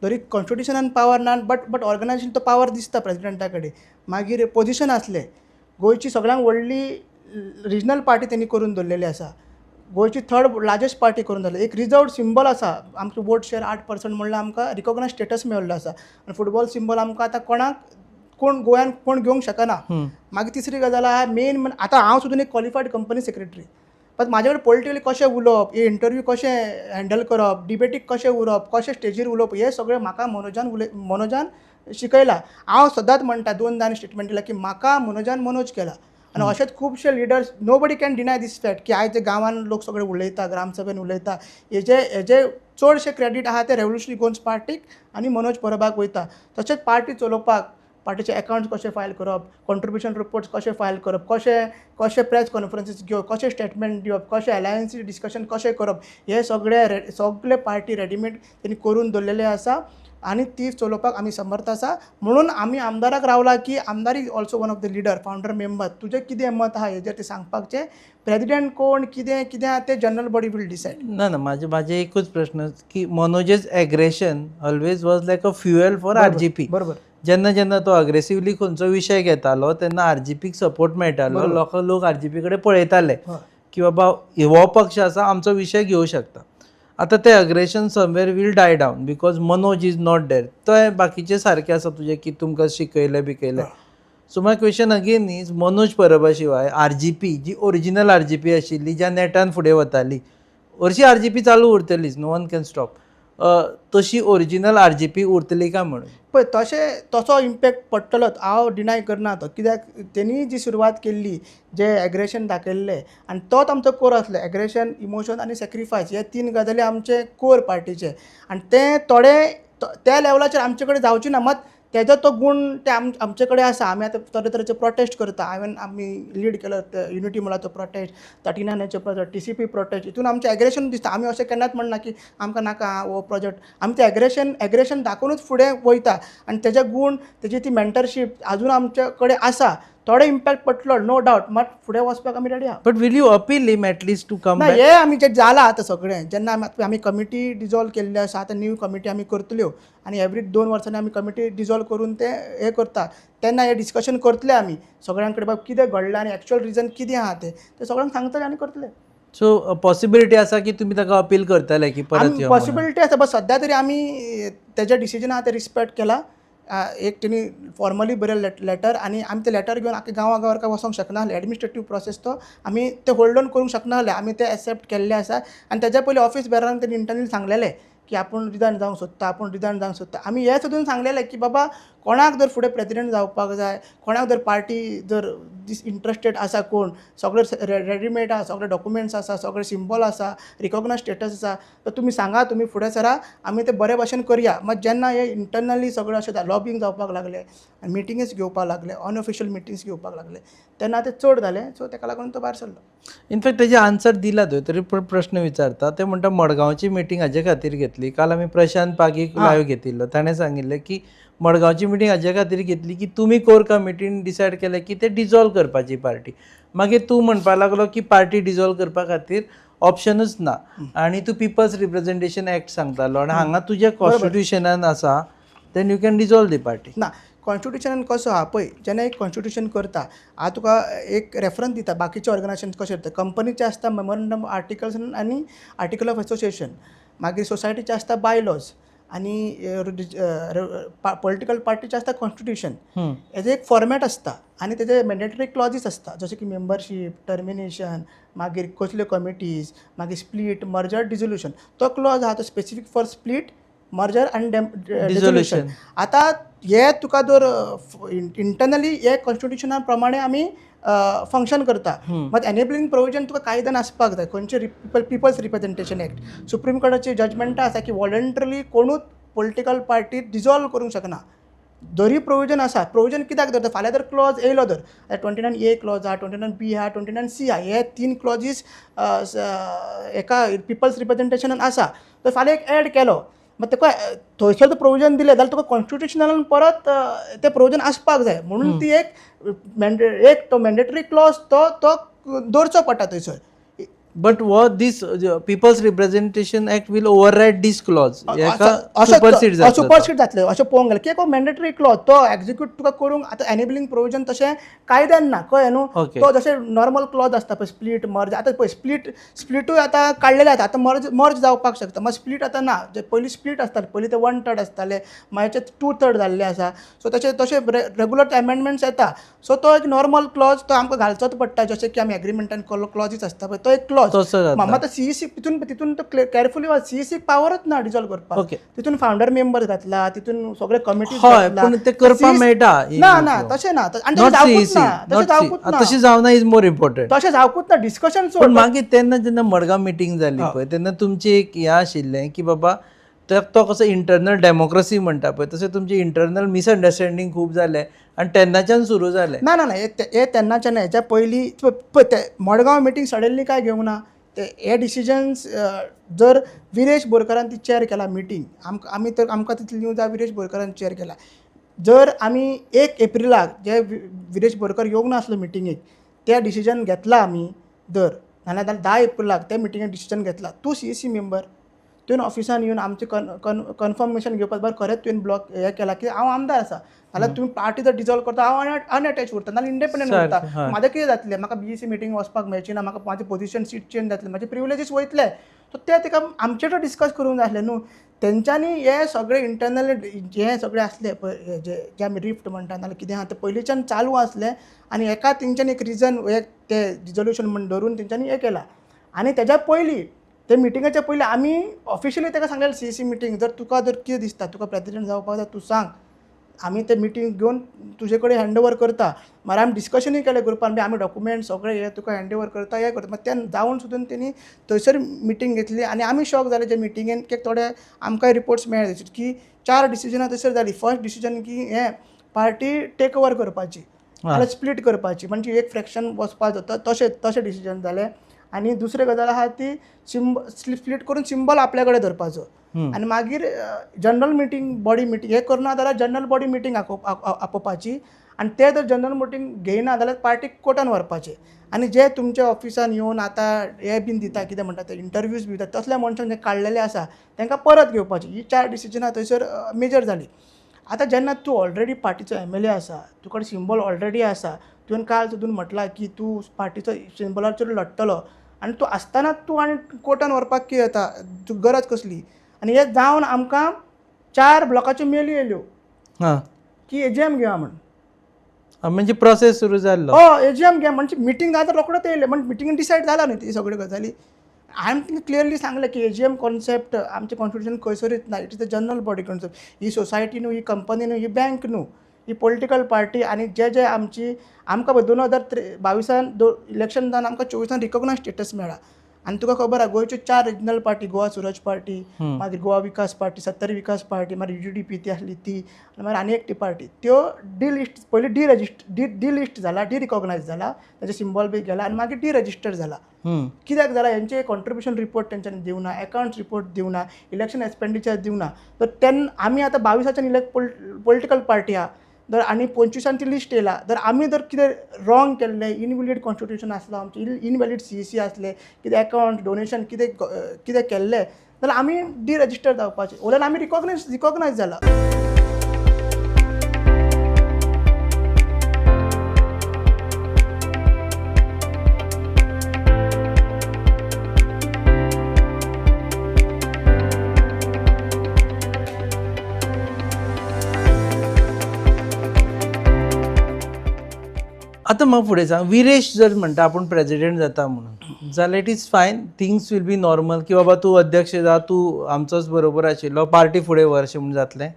जरी कॉन्स्टिट्युशनान पावर ना बट ऑर्गनायजेशन तो पावर दिसता प्रेसिडेंटा कडेन. मागीर पोजिशन आसले, गोंयची सगळ्यांत व्हडली रिजनल पार्टी तेणी करून दवरलेली आसा, गोंयची 3rd लार्जस्ट पार्टी करून दवरली. एक रिजर्वड सिंबल आसा, आमचो वोट शेअर 8% म्हणल्यार आमकां रिकॉग्नायज स्टेटस मेळिल्लो आसा. आनी फुटबॉल सिंबल आमकां आतां कोण गोंयान कोण घेवंक शकना. मागीर तिसरी गजाल आहा मेन, आतां हांव सुद्दां एक क्वॉलिफायड कंपनी सेक्रेटरी, बट म्हाजे कडेन पॉलिटिकली कशें उलोवप, हे इंटरव्यू कशें हँडल करप, डिबेटीक कशें उरप, कशें स्टेजीर उलोवप, हे सगळें म्हाका मनोजान शिकयलां. हांव सदांच म्हणटा, 2दां स्टेटमेंट दिला की म्हाका मनोज केला. आनी अशेंच खुबशे leaders, nobody can deny this fact की आयज गांवान लोक सगळे उलयता, ग्रामसभेन उलयता, हेजे चडशे क्रेडीट आहा ते रेव्होल्युशनरी गोन्स पार्टीक आनी मनोज परबाक वयता. तशेंच पार्टी चलोवपाक पार्टीचे अकाउंट्स कशे फायल करप, कॉन्ट्रिब्युशन रिपोर्ट्स कशे फायल करप, कशे प्रेस कॉन्फरन्सीस घेवप, कशे स्टेटमेंट दिवप, कशे अलायन्सी डिस्कशन कशें करप, हे सगळे पार्टी रेडीमेड तेणी करून दवरलेले आसा आनी ती चलोवपाक आमी समर्थ आसा. म्हणून आमी आमदाराक रावला की आमदार is also one of the leader, founder member. तुजें कितें मत आहा हेजेर ते सांगपाचें. प्रेसिडेंट कोण कितें आहा ते जनरल बॉडी वील डिसायड. ना म्हाजे एकूच प्रश्न की Manoj's aggression always was like a fuel for RGP. बरोबर. जेन्ना तो अग्रेसिवली खंयचो विशय घेतालो तेन्ना RGPक सपोर्ट मेळटालो, लोक RGP कडेन पळयताले की बाबा हो पक्ष आसा आमचो विशय घेवं शकता. आतां ते aggression somewhere will die down because Manoj is not there. तो बाकीचे सारके आसा तुजे की तुमकां शिकयले. So my question again is, Manoj Parab शिवाय RGP जी ओरिजिनल RGP आशिल्ली, ज्या नेटान फुडें वताली, हरशी RGP चालू उरतलीच, नो वन कॅन स्टॉप, तशी ओरिजिनल RGP उरतली काय म्हणून. पळय तसो इम्पॅक्ट पडटलोच, हांव डिनाय करना तो. कित्याक तेणी जी सुरवात केल्ली, जे एग्रेशन दाखयल्लें, आनी तोच आमचो कोर आसलो. एग्रेशन, इमोशन आनी सॅक्रिफायस, हे 3 गजाली आमचे कोर पार्टीचे. आनी ते त्या लेवलाचेर आमचे कडेन जावचे ना. मात तेजो तो गूण ते आमचे कडेन आसा. आमी आतां तरेतरेचे प्रोटेस्ट करता. आमी लीड केलो युनिटी मॉलाचो प्रोटेस्ट, 39 प्रोजेक्ट, TCP प्रोटेस्ट. हितून आमचें एग्रेशन दिसता. आमी अशें केन्नाच म्हणना की आमकां नाका हो प्रोजेक्ट. आमी ते एग्रेशन दाखोवनूच फुडें वयता. आनी तेजे गूण, तेजी ती मेंटरशीप अजून आमचे कडेन आसा. थोडे इम्पॅक्ट पडटलो, नो डावट, मात फुडें वचपाक आमी रेडी आहा. But will you appeal him at least to come ना, बॅक? हे आमी जे जालां आतां सगळें, जेन्ना आमी कमिटी डिजॉल्व केल्ली आसा, आतां न्यू कमिटी आमी करतल्यो आनी एवरी 2 वर्सांनी आमी कमिटी डिजॉल्व करून ते हे करता. तेन्ना हे डिस्कशन करतले आमी सगळ्यां कडेन, बाबा कितें घडलां आनी एक्चुअल रिजन कितें आहा ते सगळ्यांक सांगतले आनी करतले. सो पॉसिबिलिटी आसा की तुमी ताका अपील करतले की परत यो? पॉसिबिलिटी आसा, बट सद्या तरी आमी तेजे डिसिजन आहा ते रिस्पेक्ट केला. एक तेणी फॉर्मली बरें लेटर, आनी आमी ते लेटर घेवन आख्या गांवांक वचोंक शकना आसले. एडमिनिस्ट्रेटीव प्रोसेस तो आमी ते होल्ड ऑन करूंक शकना आसले. आमी ते एक्सेप्ट केल्ले आसा. आनी तेज्या पयलीं ऑफिस बेरान तेणी इंटरनली सांगलेलें की आपूण रिजायन जावंक सोदता. आमी हे सुद्दां सांगलेलें की बाबा कोणाक जर फुडें प्रेसिडेंट जावपाक जाय, कोणाक जर पार्टी जर इंट्रस्टेड आसा, कोण सगळे रेडीमेड आसा, सगळे डॉक्युमेंट्स आसा, सगळे सिंबल आसा, रिकॉग्नायज स्टेटस आसा, तर तुमी सांगा, तुमी फुडें सरा, आमी ते बरे भाशेन करया. मात जेन्ना हे इंटरनली सगळें अशें लॉबिंग जावपाक लागलें आनी मिटिंगेस घेवपाक लागले, अनऑफिशियल मिटिंग्स घेवपाक लागले, तेन्ना ते चड जालें. सो तेका लागून तो भायर सरलो. इनफॅक्ट तेजे आन्सर दिला तो, तरी प्रश्न विचारता ते म्हणटा मडगांवची मिटींग हाजे खातीर घेतली. काल आमी प्रशांत पागीक लायव्ह घेतिल्लो, ताणें सांगिल्लें की मडगांवची मिटींग हाजे खातीर घेतली की तुमी कोर कमिटीन डिसायड केलें की ते डिजॉल्व करपाची पार्टी. मागीर तूं म्हणपाक लागलो की पार्टी डिजॉल्व करपा खातीर ऑप्शनूच ना आनी तूं पिपल्स रिप्रेझेंटेशन एक्ट सांगतालो आनी हांगा तुज्या कॉन्स्टिट्युशनान आसा, then you can dissolve the party. ना, कॉन्स्टिट्युशनान कसो आहा पळय, जेन्ना एक कॉन्स्टिट्युशन करता, हांव तुका एक रेफरन्स दिता. बाकीचे ऑर्गनायजेशन कशें करता, कंपनीचे आसता मेमोरंडम आर्टिकल्स आनी आर्टिकल ऑफ एसोसिएशन, मागीर सोसायटीचे आसता बायलॉज, आनी पॉलिटिकल पार्टीचे आसता कॉन्स्टिट्युशन. हेजे एक फॉर्मॅट आसता आनी तेजे मॅन्डेटरी क्लॉजीस आसता, जशें की मेंबरशीप, टर्मिनेशन, मागीर कसल्यो कमिटीज, मागीर स्प्लीट, मर्जर, डिझोल्युशन. तो क्लॉज आहा तो स्पेसिफीक फॉर स्प्लीट, मर्जर आनी डिझोल्युशन. आतां हे तुका जर इंटरनली हे कॉन्स्टिट्युशना प्रमाणे आमी फंक्शन करता. मात एनेबलिंग प्रोविजन तुका कायद्यान आसपाक जाय. खंयचे पिपल्स रिप्रेझेंटेशन एक्ट, सुप्रीम कोर्टाची जजमेंटां आसा की वॉलंटरली कोणूच पॉलिटिकल पार्टी डिजॉल्व करूंक शकना. जरी प्रोविजन आसा प्रोविजन कित्याक धरता फाल्यां जर क्लॉज येयलो धर 29A क्लॉज आहा 29B आहा 29C आहा हे 3 क्लॉजीस एका पिपल्स रिप्रेझेंटेशनान आसा तर फाल्यां एक एड केलो मग तुका थंयसर प्रोविजन दिलें जाल्यार तुका कॉन्स्टिट्युशनलान परत तें प्रोविजन आसपाक जाय म्हणून ती एक तो मॅन्डेटरी क्लॉज तो दवरचो पडटा थंयसर. But what this people's representation act will override this clause supersede supersede जातले अशें पळोवंक गेलें कित्याक मॅन्डेटरी क्लॉज तो एक्झिक्यूट तुका करूंक आतां एनेबलिंग प्रोविजन तशें कायद्यान ना कळ्ळें न्हू. Okay. तो जशें नॉर्मल क्लॉज आसता पळय स्प्लीट मर्ज आतां पळय स्प्लिटूय आतां काडलेले आसा आतां मर्ज जावपाक शकता मग स्प्लीट आतां ना जे पयलीं स्प्लीट आसताले पयलीं ते 1/3 आसताले मागीर 2/3 जाल्ले आसा सो तशे रेगुलर एमेंडमेंट्स येता सो तो एक नॉर्मल क्लॉज तो आमकां घालचोच पडटा जशें की आमी एग्रीमेंटान क्लॉजीस आसता पळय तो एक क्लॉज तसो जाता. मात सीईसी तितून तो कॅरफुली सीईसी पावरच ना डिझॉल्व करपाक. Okay. तितून फाउंडर मेंबर घातला तितून सगळे कमिटीज हय पण ते करपाक मेळटा ना तशें ना आनी तशें जावपूच ना तशें जावपूच ना तशें जावना इज मोर इम्पॉर्टंट. तशें जावपूच ना डिस्कशन पण मागीर तेन्ना जेन्ना मडगांव मिटींग जाली पळय तेन्ना तुमची एक हें आशिल्लें की बाबा तो कसो इंटरनल डेमोक्रेसी म्हणटा पळय तशें तुमची इंटरनल मिसअंडरस्टँडींग खूब जालें आनी तेन्नाच्यान सुरू जालें. ना हे तेन्नाच्यान हेच्या पयलीं मडगांव मिटींग सडनली काय घेवंक ना ते हे डिसिजन्स जर विरेश बोरकारान ती चॅर केला मिटींग आमकां तितली न्यूज विरेश बोरकारान चॅर केला जर आमी 1 एप्रिलाक जे विरेश बोरकर येवंक नासलो मिटिंगेक त्या डिसिजन घेतला आमी जर नाजाल्यार 10 एप्रिलाक त्या मिटिंगेक डिसिजन घेतला तूं सीईसी मेंबर तुवें ऑफिसान येवन आमचें कन्फर्मेशन घेवपाक बरें खरेंच तुवें ब्लॉक हें केला की हांव आमदार आसा नाल्यार तुमी पार्टी जर डिजॉल्व करता हांव अनअटॅच उरता नाल्यार इंडिपेंडंट उरता म्हाजें कितें जातलें म्हाका बीईसी मिटींग वचपाक मेळची ना म्हाका म्हाजें पोजिशन सीट चेंज जातलें म्हाजे प्रिविलेजीस वयतले सो ते ताका आमचेर डिस्कस करूंक जाय आसलें न्हू तेंच्यांनी हे सगळे इंटरनली जे सगळे आसले पळय जे आमी रिफ्ट म्हणटा नाल्यार कितें आहा तें पयलींच्यान चालू आसलें आनी एका तेंच्यांनी एक रिजन ते रिजोल्युशन म्हण धरून तेंच्यांनी हें केलां आनी तेज्या पयलीं ते मिटिंगाच्या पयलीं आमी ऑफिशियली ताका सांगलें सीईसी मिटींग जर तुका जर कितें दिसता तुका प्रेसिडेंट जावपाक जाय तूं सांग आमी ते मिटींग घेवन तुजे कडेन हँडओवर करता मागीर आमी डिस्कशनूय केलें ग्रुपान आमी डॉक्युमेंट सगळे हे तुका हँडओवर करता हें करता मागीर तें जावन सुद्दां तेणी थंयसर मिटींग घेतली आनी आमी शॉक जाले जे मिटिंगेन की थोडे आमकांय रिपोर्ट्स मेळ्ळे की 4 डिसिजनां थंयसर जालीं फर्स्ट डिसिजन की हें पार्टी टेक ओवर करपाची नाल्यार स्प्लीट करपाची म्हणजे एक फ्रॅक्शन वचपाक जाता तशें डिसिजन जालें आनी दुसरी गजाल आहा ती स्प्लीट करून सिंबल आपल्या कडेन धरपाचो आनी मागीर जनरल मिटींग बॉडी मिटींग हें करना जाल्यार जनरल बॉडी मिटींग आपोवपाची आनी ते जर जनरल मिटींग घेयना जाल्यार पार्टीक कोर्टान व्हरपाचें आनी जे तुमच्या ऑफिसान येवन आतां हे बीन दिता कितें म्हणटा ते इंटरव्यूज बी दिता तसल्या मनशांक जे काडलेले आसा तांकां परत घेवपाची ही 4 डिसिजनां थंयसर मेजर जाली. आतां जेन्ना तूं ऑलरेडी पार्टीचो MLA आसा तुका सिंबल ऑलरेडी आसा तुवें काल सुद्दां म्हटलां की तूं पार्टीचो सिंबलाचेर लडटलो आनी तूं आसतना तूं आनी कोर्टान व्हरपाक कितें जाता तुका गरज कसली आनी हें जावन आमकां 4 ब्लॉकाच्यो मेली येयल्यो की AGM घेवया म्हण म्हणजे प्रोसेस सुरू जाल्लो. AGM घ्या म्हणजे मिटींग जाता रोखडोच येयलें म्हणजे मिटींगेन डिसायड जाला न्ही ती सगळ्यो गजाली हांवें तिका क्लियरली सांगलें की AGM कॉन्सेप्ट आमचें कॉन्स्टिट्युशन खंयसरूच ना it is the general body concept he society न्हू ही कंपनी न्हू ही बँक न्हू ही पॉलिटिकल पार्टी आनी जे आमकां 2022 इलेक्शन जावन आमकां 24 रिकॉग्नायज स्टेटस मेळ्ळा आनी तुका खबर आहा गोंयच्यो 4 regional party Goa Swaraj party मागीर गोवा विकास पार्टी सत्तरी विकास पार्टी मागीर UDP ती आसली ती आनी मागीर आनी एकटी पार्टी त्यो लिस्ट पयलीं डी लिस्ट जाला रिकॉग्नायज जाला ताजे सिंबल बी गेला आनी मागीर डिरजिस्टर जाला. कित्याक जाला हेंचे कॉन्ट्रिब्युशन रिपोर्ट तेंच्यांनी दिवना अकाउंट्स रिपोर्ट दिवना इलेक्शन एक्सपेंडिचर दिवना तर तेन्ना आमी आतां 22 पॉलिटिकल पार्टी आहा जर आनी 25 ती लिस्ट येयला जर आमी जर कितें रॉंग केल्लें इनवॅलिड कॉन्स्टिट्युशन आसलो आमचें इनवॅलिड CEC आसलें कितें अकाउंट डोनेशन कितें केल्लें जाल्यार आमी डिरजिस्टर जावपाचें ओल्यान आमी रिकॉग्नायज जाला. आतां म्हाका फुडें सांग विरेश जर म्हणटा आपूण प्रेजिडेंट जाता म्हणून जाल्यार इट इज फायन थिंग्स वील बी नॉर्मल की बाबा तूं अध्यक्ष जा तूं आमचोच बरोबर आशिल्लो पार्टी फुडें व्हर अशें म्हणून जातलें.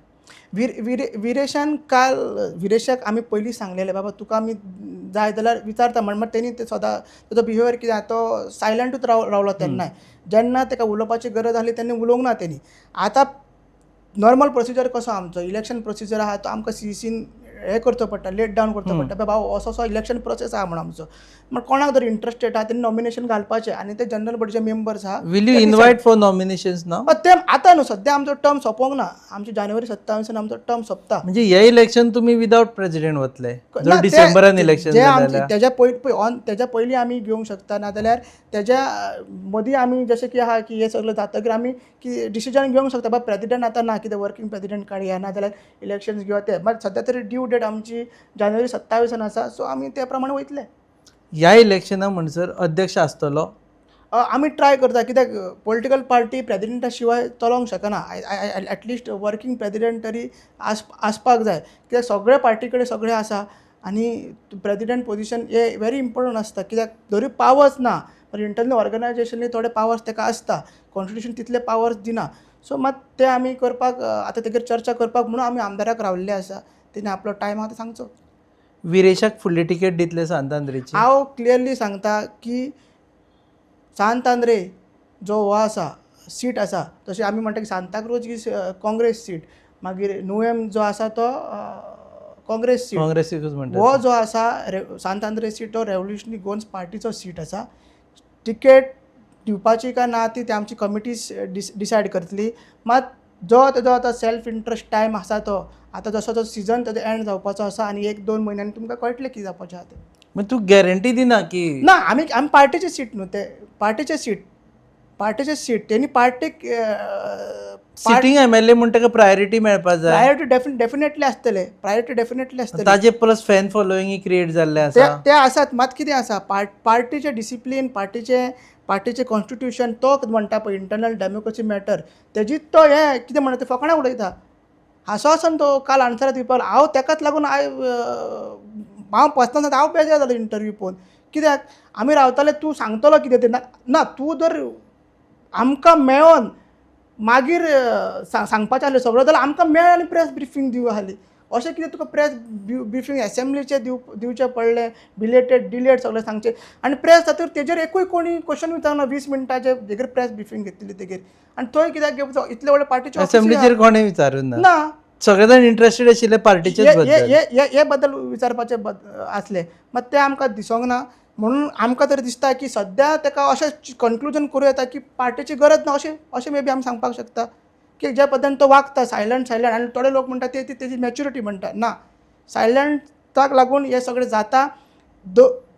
विरेशान काल विरेशाक आमी पयलीं सांगलेलें बाबा तुका आमी जाय जाल्यार विचारता म्हण तेणी ते सदां ताजो बिहेवियर कितें तो सायलंटूच रावलो तेन्नाय जेन्ना ताका उलोवपाची गरज आसली तेन्ना उलोवंक ना तेणी. आतां नॉर्मल प्रोसिजर कसो आमचो इलेक्शन प्रोसिजर आहा तो आमकां सीईसीन हें करचो पडटा लेट डावन करचो पडटा बाबा असो इलेक्शन प्रोसेस आहा म्हणून आमचो म्हण कोणाक जर इंट्रस्टेड आहा तेणी नॉमिनेशन घालपाचें आनी ते जनरल बॉडीचे मेंबर्स आहा will you invite for nominations नाव? ते आतां न्हू सद्या आमचो टर्म सोंपोंक ना आमची जानेवारी 27 आमचो टर्म सोंपता म्हणजे हे इलेक्शन तुम्ही विदाउट प्रेसिडेंट वतले ना, जर डिसेंबरान इलेक्शन जे आमचे जाल्यार? तेज्या पयलीं आमी घेवंक शकता नाजाल्यार तेज्या मदीं आमी जशें की आहा की हे सगळें जातकीर आमी की डिसिजन घेवंक शकता बाबा प्रेसिडेंट आतां ना कितें वर्कींग प्रेसिडेंट काडया नाजाल्यार इलेक्शन्स घेवया ते मात सद्या तरी ड्यू डेट आमची जानेवारी 27 आसा सो आमी त्या प्रमाणे वयतले. ह्या इलेक्शना म्हणसर अध्यक्ष आसतलो? आमी ट्राय करता कित्याक पॉलिटिकल पार्टी प्रेसिडेंटा शिवाय चलोवंक शकना एटलिस्ट वर्कींग प्रेसिडेंट तरी आसपाक जाय कित्याक सगळे पार्टी कडेन सगळें आसा आनी प्रेसिडेंट पोजिशन हे व्हेरी इम्पॉर्टंट आसता कित्याक जरी पावर्स ना पण इंटरनल ऑर्गनायजेशनी थोडे पावर्स ताका आसता कॉन्स्टिट्यूशन तितले पावर्स दिना सो मात ते आमी करपाक आतां तेजेर चर्चा करपाक म्हणून आमी आमदाराक रावल्ले आसा तेणी आपलो टायम आहा तो सांगचो. विरेशाक फुडली टिकेट दितले सांतांद्रेची? हांव क्लियरली सांगता की सांतांद्रे जो हो आसा सीट आसा तशें आमी म्हणटा की सांताक्रूज ही काँग्रेस सीट मागीर नुवेम जो आसा तो काँग्रेस सीट काँग्रेसीकूच म्हणटा हो जो आसा सांतांद्रे सीट तो रेव्होल्युशनरी गोवन्स पार्टीचो सीट आसा. टिकेट दिवपाची काय ना ती आमची कमिटी डिसायड करतली मात जो तेजो आतां सेल्फ इंट्रस्ट टायम आसा तो आतां जसो जो सिजन तेजो एंड जावपाचो आसा आनी 1-2 म्हयन्यांनी तुमकां कळटलें कितें जावपाचें आहा तें. मग तू गॅरंटी दिना की ना आमी पार्टीचे सीट न्हू ते पार्टीचे सीट तेणी पार्टीक सिटींग एमएलए म्हणटा प्रायोरिटी मेळपा जाय. प्रायोरिटी डेफिनेटली आसतले ताजे प्लस फॅन फॉलोईंग क्रिएट जाल्ले आसा. ते आसात मात कितें आसा पार्टीचे डिसिप्लीन पार्टीचे कॉन्स्टिट्यूशन तो म्हणटा पळय इंटरनल डेमोक्रेसी मॅटर तेजीच तो हे कितें म्हणटा ते फकाणां उडयता. हांसो आसन तो काल आन्सर दिवपाक हांव तेकाच लागून हांव पर्सनल हांव बेजार जालो इंटरव्यू पळोवन कित्याक आमी रावताले तूं सांगतलो कितें तें ना तूं जर आमकां मेळोन मागीर सांगपाचें आसलें सगळो जाल्यार आमकां मेळ आनी प्रेस ब्रिफींग दिवं आसली अशें कितें तुका प्रेस ब्रिफींग एसेंब्लीचें दिवचें पडलें डिलेट सगळें सांगचें आनी प्रेस जातकीर तेजेर एकूय कोणी क्वेश्चन विचारना 20 मिनटाचे तेजेर प्रेस ब्रिफींग घेतली तेजेर आनी थंय कित्याक घेवचो इतले व्हडले पार्टीचे असेंब्लीचेर कोणें विचारूंक ना सगळे जाण इंटरेस्टेड आशिल्ले पार्टीचेच बद्दल. हे बद्दल विचारपाचे आसले मात ते आमकां दिसोंक ना म्हणून आमकां तर दिसता की सद्या ताका अशें कन्क्लुजन करूं येता की पार्टीची गरज ना अशें मे बी आमी सांगपाक शकता की ज्या पद्दतीन तो वागता सायलंट आनी थोडे लोक म्हणटा ते तेजी मॅच्युरिटी म्हणटा ना सायलंटाक लागून हे सगळें जाता.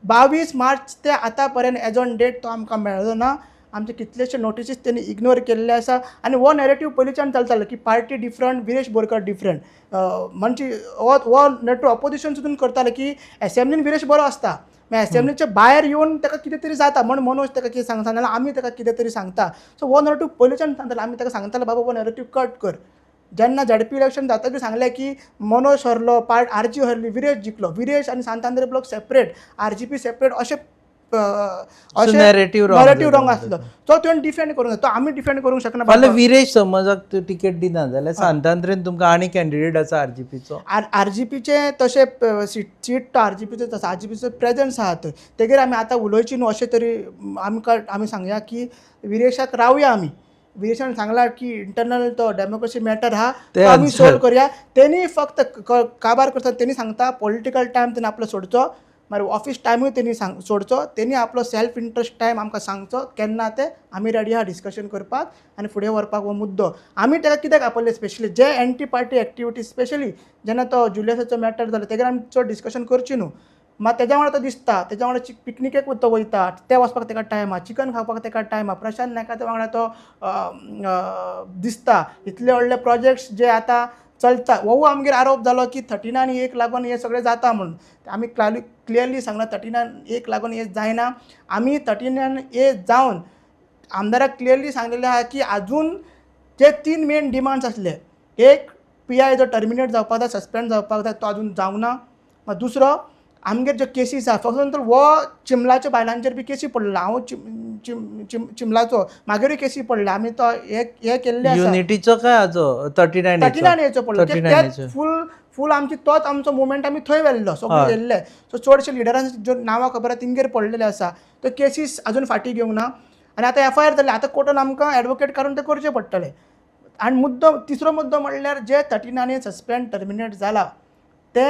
22 मार्च ते आतां पर्यंत एज ऑन डेट तो आमकां मेळ्ळो ना. आमचे कितलेशे नोटिसीस त्यांनी इग्नोर केल्ले आसा आनी हो नॅरेटिव्ह पयलींच्यान चलतालो की party different Viresh Borkar different म्हणजे हो नॅरेटिव्ह ऑपोजिशन सुद्दां करताले की एसेंब्लीन विरेश बरो आसता मागीर एसेंब्लीचे भायर येवन ताका कितें तरी जाता म्हण मनोज ताका कितें सांगता नाजाल्यार आमी ताका कितें तरी सांगता सो हो नॅरेटिव्ह पयलींच्यान सांगताले आमी ताका सांगताले बाबा हो नॅरेटिव्ह कट कर. जेन्ना झडपी इलेक्शन जातकीर सांगलें की मनोज हरलो आरजी हरली विरेश जिखलो विरेश आनी सांतांद्रे ब्लॉक सेपरेट आरजीपी सेपरेट अशें नॅरेटिव्ह रॉंग आसलो तो तुवें डिफेंड करूंक तो आमी डिफेंड करूंक शकना. फाल्यां विरेश समजाक टिकेट दिना जाल्यार सांतांद्रेन तुमकां आनी कॅन्डिडेट आसा आरजीपीचो? आरजीपीचे तशें सीट तो आरजीपीचो आसा आरजीपीचो प्रेजन्स आहा थंय तेजेर आमी आतां उलोवची न्हू अशें तरी आमी सांगया की विरेशाक रावया आमी. विरेशान सांगला की इंटरनल तो डेमोक्रेसी मॅटर आहा तो आमी सोल्व करया. तेणी फक्त काबार करता तेणी सांगता पॉलिटिकल टायम तेणी आपलो सोडचो मागीर ऑफिस टायमूय तेणी सोडचो तेणी आपलो सेल्फ इंट्रस्ट टायम आमकां सांगचो केन्ना ते आमी रेडी आहा डिस्कशन करपाक आनी फुडें व्हरपाक हो मुद्दो. आमी ताका कित्याक आपयले स्पेशली जे एंटी पार्टी एक्टिविटी स्पेशली जेन्ना तो जुलियसाचो मॅटर जालो तेजेर आमी चड डिस्कशन करची न्हू मात तेज्या वांगडा तो दिसता तेज्या वांगडा पिकनिकेक तो वयता ते वचपाक ताका टायम आहा चिकन खावपाक ताका टायम आहा प्रशांत नायका वांगडा तो दिसता इतले व्हडले प्रोजेक्ट्स जे आतां चलता हो आमगेर आरोप जालो की 39A लागून हे सगळें जाता म्हणून आमी क्लियरली सांगला 39A लागून हे जायना. आमी 39A जावन आमदाराक क्लियरली सांगलेलें आहा की आजून जे 3 मेन डिमांड्स आसले एक PI जो टर्मिनेट जावपाक जाय सस्पेंड जावपाक जाय तो आजून जावंक ना. दुसरो आमगेर ज्यो केसीस आहा फक्त हो चिंबलाच्या बायलांचेर बी केसी पडलेलो हांव चिंबलाचो मागीरूय केसी पडले आमी तो हे केल्ले आसा युनिटीचो काय हाचो 39A पडलो फूल आमची तोच आमचो मुवमेंट आमी थंय व्हेल्लो सगळे येल्ले सो चडशे लिडरांची ज्यो नांवां खबर आहा तिंगेर पडलेले आसा त्यो केसीस आजून फाटीं घेवंक ना आनी आतां FIR जाल्ले आतां कोर्टान आमकां एडवोकेट काडून ते करचे पडटले. आनी तिसरो मुद्दो म्हणल्यार जे 39 सस्पेंड टर्मिनेट जाला ते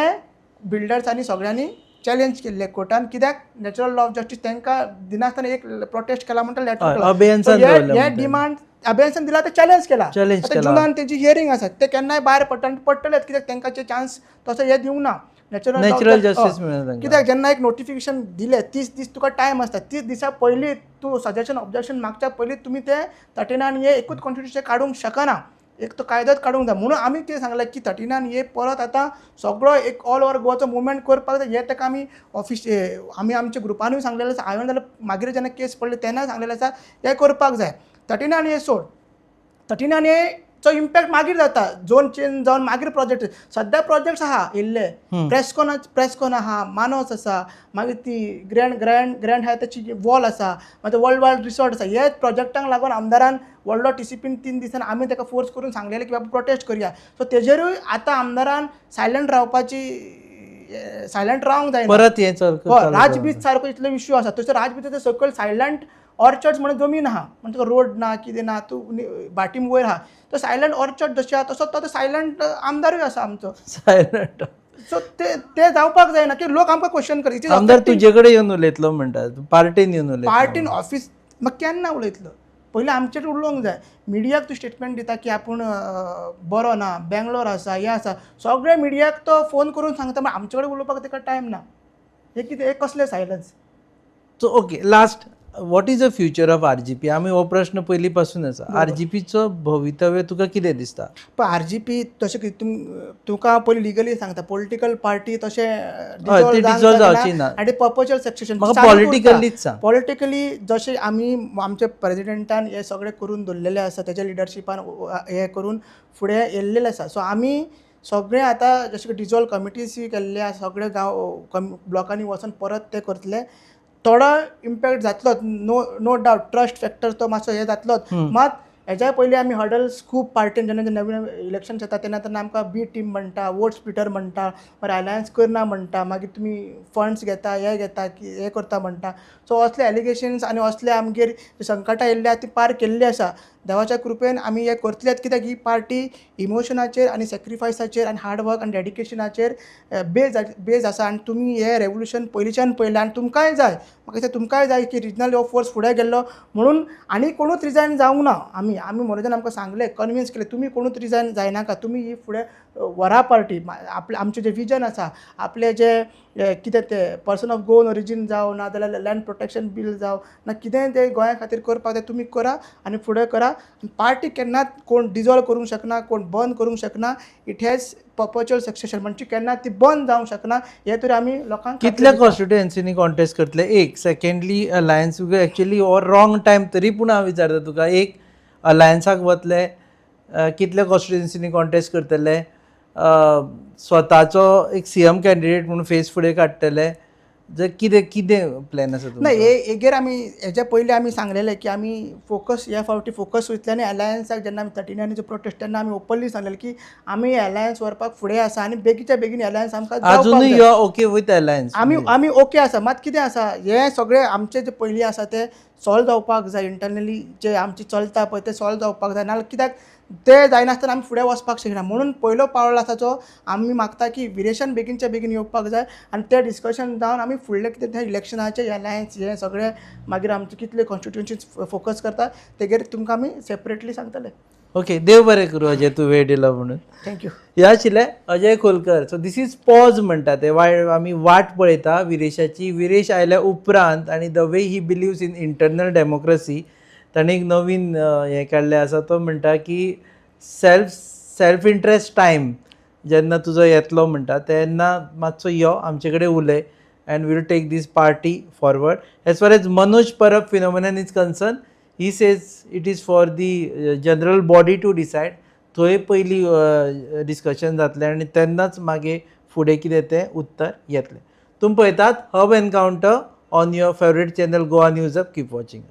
बिल्डर्सांनी सगळ्यांनी चॅलेंज केल्ले कोर्टान. कित्याक नॅचरल लॉ ऑफ जस्टीस तांकां दिनासतना एक प्रोटेस्ट केला म्हणटा लेटर अभ्यासान हे डिमांड अभ्यासान दिला ते चॅलेंज केला. आतां जुनान तेंची हियरिंग आसा ते केन्नाय भायर पडटलेच कित्याक तांकां चान्स तसो हे दिवंक ना नॅचरल जस्टीस मेळना. कित्याक जेन्ना एक नोटिफिकेशन दिलें 30 दीस तुका टायम आसता. 30 दिसा पयलीं तूं सजेशन ऑब्जेक्शन मागच्या पयलीं तुमी ते 39 ए एकूच कॉन्स्टिट्यूशन काडूंक शकना. एक तो कायदोच काडूंक जाय म्हणून आमी कितें सांगलें की 39 ए परत आतां सगळो एक ऑल ओवर गोवाचो मुवमेंट करपाक जाय. हे ताका आमी आमी आमच्या ग्रुपानूय सांगलेलें आसा. हांवें जाल्यार मागीर जेन्ना केस पडली तेन्ना सांगलेलें आसा हे करपाक जाय. 39 ए सोड 39 ए चो इम्पॅक्ट मागीर जाता. झोन चेंज जावन मागीर प्रोजेक्ट सद्या प्रोजेक्ट्स आहा येयल्ले. प्रेस्कॉन आहा, मानस आसा, मागीर ती ग्रँड हाय त्याची वॉल आसा, मागीर वर्ल्ड वायड रिसॉर्ट आसा. हे प्रोजेक्टांक लागून आमदारान व्हडलो टीसीपीन 3 दिसान आमी ताका फोर्स करून सांगलेलें की बाबा प्रोटेस्ट करया. सो तेजेरूय आतां आमदारान सायलंट रावपाची सायलंट रावंक जायना. परत हे राजबीच सारको इतलो इश्यू आसा. तसो राजबीचाचो सकयल सायलंट ऑर्चर्ड्स म्हणून जमीन आहा म्हणजे रोड ना कितें ना तूं बाटीम वयर आहा. तो सायलंट ऑर्चर्ड जशें आहा तसो तो सायलंट आमदारूय आसा आमचो. सायलंट सो ते जावपाक जायना की लोक आमकां क्वेश्चन करता. आमदार तुजे कडेन येवन उलयतलो म्हणटा पार्टीन येवन उलयतलो. पार्टीन ऑफिस मग केन्ना उलयतलो. पयलीं आमचेर उलोवंक जाय. मिडियाक तूं स्टेटमेंट दिता की आपूण बरो ना, बेंगलोर आसा, हे आसा. सगळे मिडियाक तो फोन करून सांगता मागीर आमचे कडेन उलोवपाक ताका टायम ना. हे कितें हे कसलें silence. So okay last what is the future of RGP. आमी हो प्रश्न पयलीं पासून आसा. आरजीपीचो भवितव्य तुका कितें दिसता. पण आरजीपी तशें तुका पयलीं लिगली सांगता पॉलिटिकल पार्टी तशें जावची ना आनी पर्पच्युअल सक्सेशन पॉलिटिकलीच सांग. पॉलिटिकली जशें आमी आमच्या प्रेजिडेंटान हे सगळें करून दवरलेलें आसा तेच्या लिडरशिपान हे करून फुडें येयल्लेलें आसा. सो आमी सगळे आतां जशें डिजॉल्व कमिटीज केल्ले सगळे गांव ब्लॉकांनी वचून परत ते करतले. थोडो इम्पॅक्ट जातलोच नो डावट. ट्रस्ट फॅक्टर तो मातसो हे जातलोच. मात हेज्या पयलीं आमी हर्डल्स खूब पार्टीन जेन्ना नवीन इलेक्शन जाता तेन्ना आमकां बी टीम म्हणटा, वोट स्प्लिटर म्हणटा, मागीर अलायन्स करना म्हणटा, मागीर तुमी फंड्स घेता हे घेता की हे करता म्हणटा. सो असले एलिगेशन्स आनी असले आमगेर संकटां येयल्ल्या ती पार केल्ली आसा. देवाच्या कृपेन आमी हे करतलेच कित्याक ही पार्टी इमोशनाचेर आनी सॅक्रिफायसाचेर आनी हार्डवर्क आनी डेडिकेशनाचेर बेज आसा. आनी तुमी हे रेवल्युशन पयलींच्यान पळयलें आनी तुमकांय जाय. म्हाका दिसता तुमकांय जाय की रिजनल हो फोर्स फुडें गेल्लो म्हणून आनी कोणूच रिजायन जावंक ना. आमी मनोजान आमकां सांगलें कन्विन्स केलें तुमी कोणूच रिजायन जायनाका. तुमी ही फुडें व्हरा पार्टी. आमचें जें विजन आसा आपलें जें कितें तें पर्सन ऑफ गोवन ओरिजीन जावं ना जाल्यार लँड प्रोटेक्शन बील जावं ना कितेंय तें गोंया खातीर करपाक जाय तुमी करा आनी फुडें करा. पार्टी केन्नाच कोण डिजॉल्व करूंक शकना, कोण बंद करूंक शकना. इट हॅज पर्पच्युअल सक्सेशन म्हणजे केन्ना ती बंद जावंक शकना. हे तरी आमी लोकांक कितल्या कॉन्स्टिट्युएन्सीनी कॉन्टेस्ट करतले. एक सेकंडली अलायन्स एक्चुअली हो रॉंग टायम तरी पूण हांव विचारता तुका. एक अलायन्साक वतले कितल्या कॉन्स्टिट्युएन्सीनी कॉन्टेस्ट करतले. स्वताचो एक सीएम कॅन्डिडेट म्हणून फेस फुडें काडटले. जर कितें प्लॅन आसा तुमचो. नाही हेजेर आमी हेच्या पयलीं आमी सांगलेलें की आमी फोकस ह्या फावटी फोकस वयतले आनी अलायन्साक जेन्ना आमी 39 प्रोटेस्ट तेन्ना आमी ओपनली सांगलेलें की आमी अलायन्स व्हरपाक फुडें आसा आनी बेगीच्या बेगीन अलायन्स आमकां अजुनूय यो ओके विथ अलायन्स. आमी ओके आसा. मात कितें आसा हे सगळें आमचें जे पयलीं आसा ते सॉल्व जावपाक जाय. इंटरनली जे आमची चलता पळय ते सॉल्व जावपाक जाय. नाजाल्यार कित्याक ते जायनासतना आमी फुडें वचपाक शकना. म्हणून पयलो पावल आसा जो आमी मागता की विरेशान बेगीनच्या बेगीन येवपाक जाय आनी तें डिस्कशन जावन आमी फुडले कितें तें इलेक्शनाचे अलायन्स हे सगळें मागीर आमचे कितले कॉन्स्टिट्युएन्सीज फोकस करता तेजेर तुमकां आमी सेपरेटली सांगतले. ओके देव बरें करूं अजय तूं वेळ दिलो म्हणून. थँक्यू. हे आशिल्ले अजय खोलकर. सो दीस इज पॉज म्हणटा ते आमी वाट पळयता विरेशाची. विरेश आयल्या उपरांत आनी the way he believes in internal democracy ताणें एक नवीन हें काडलें आसा. तो म्हणटा की सेल्फ इंट्रस्ट टायम जेन्ना तुजो येतलो म्हणटा तेन्ना मातसो यो आमचे कडेन उलय and will take this party forward. As far as Manoj Parab phenomenon is concern he says it is for the general body to decide. थंय पयलीं डिस्कशन जातलें आनी तेन्नाच मागीर फुडें कितें तें उत्तर येतलें. तुमी पळयतात hub encounter on your favourite channel Goa news up. Keep watching.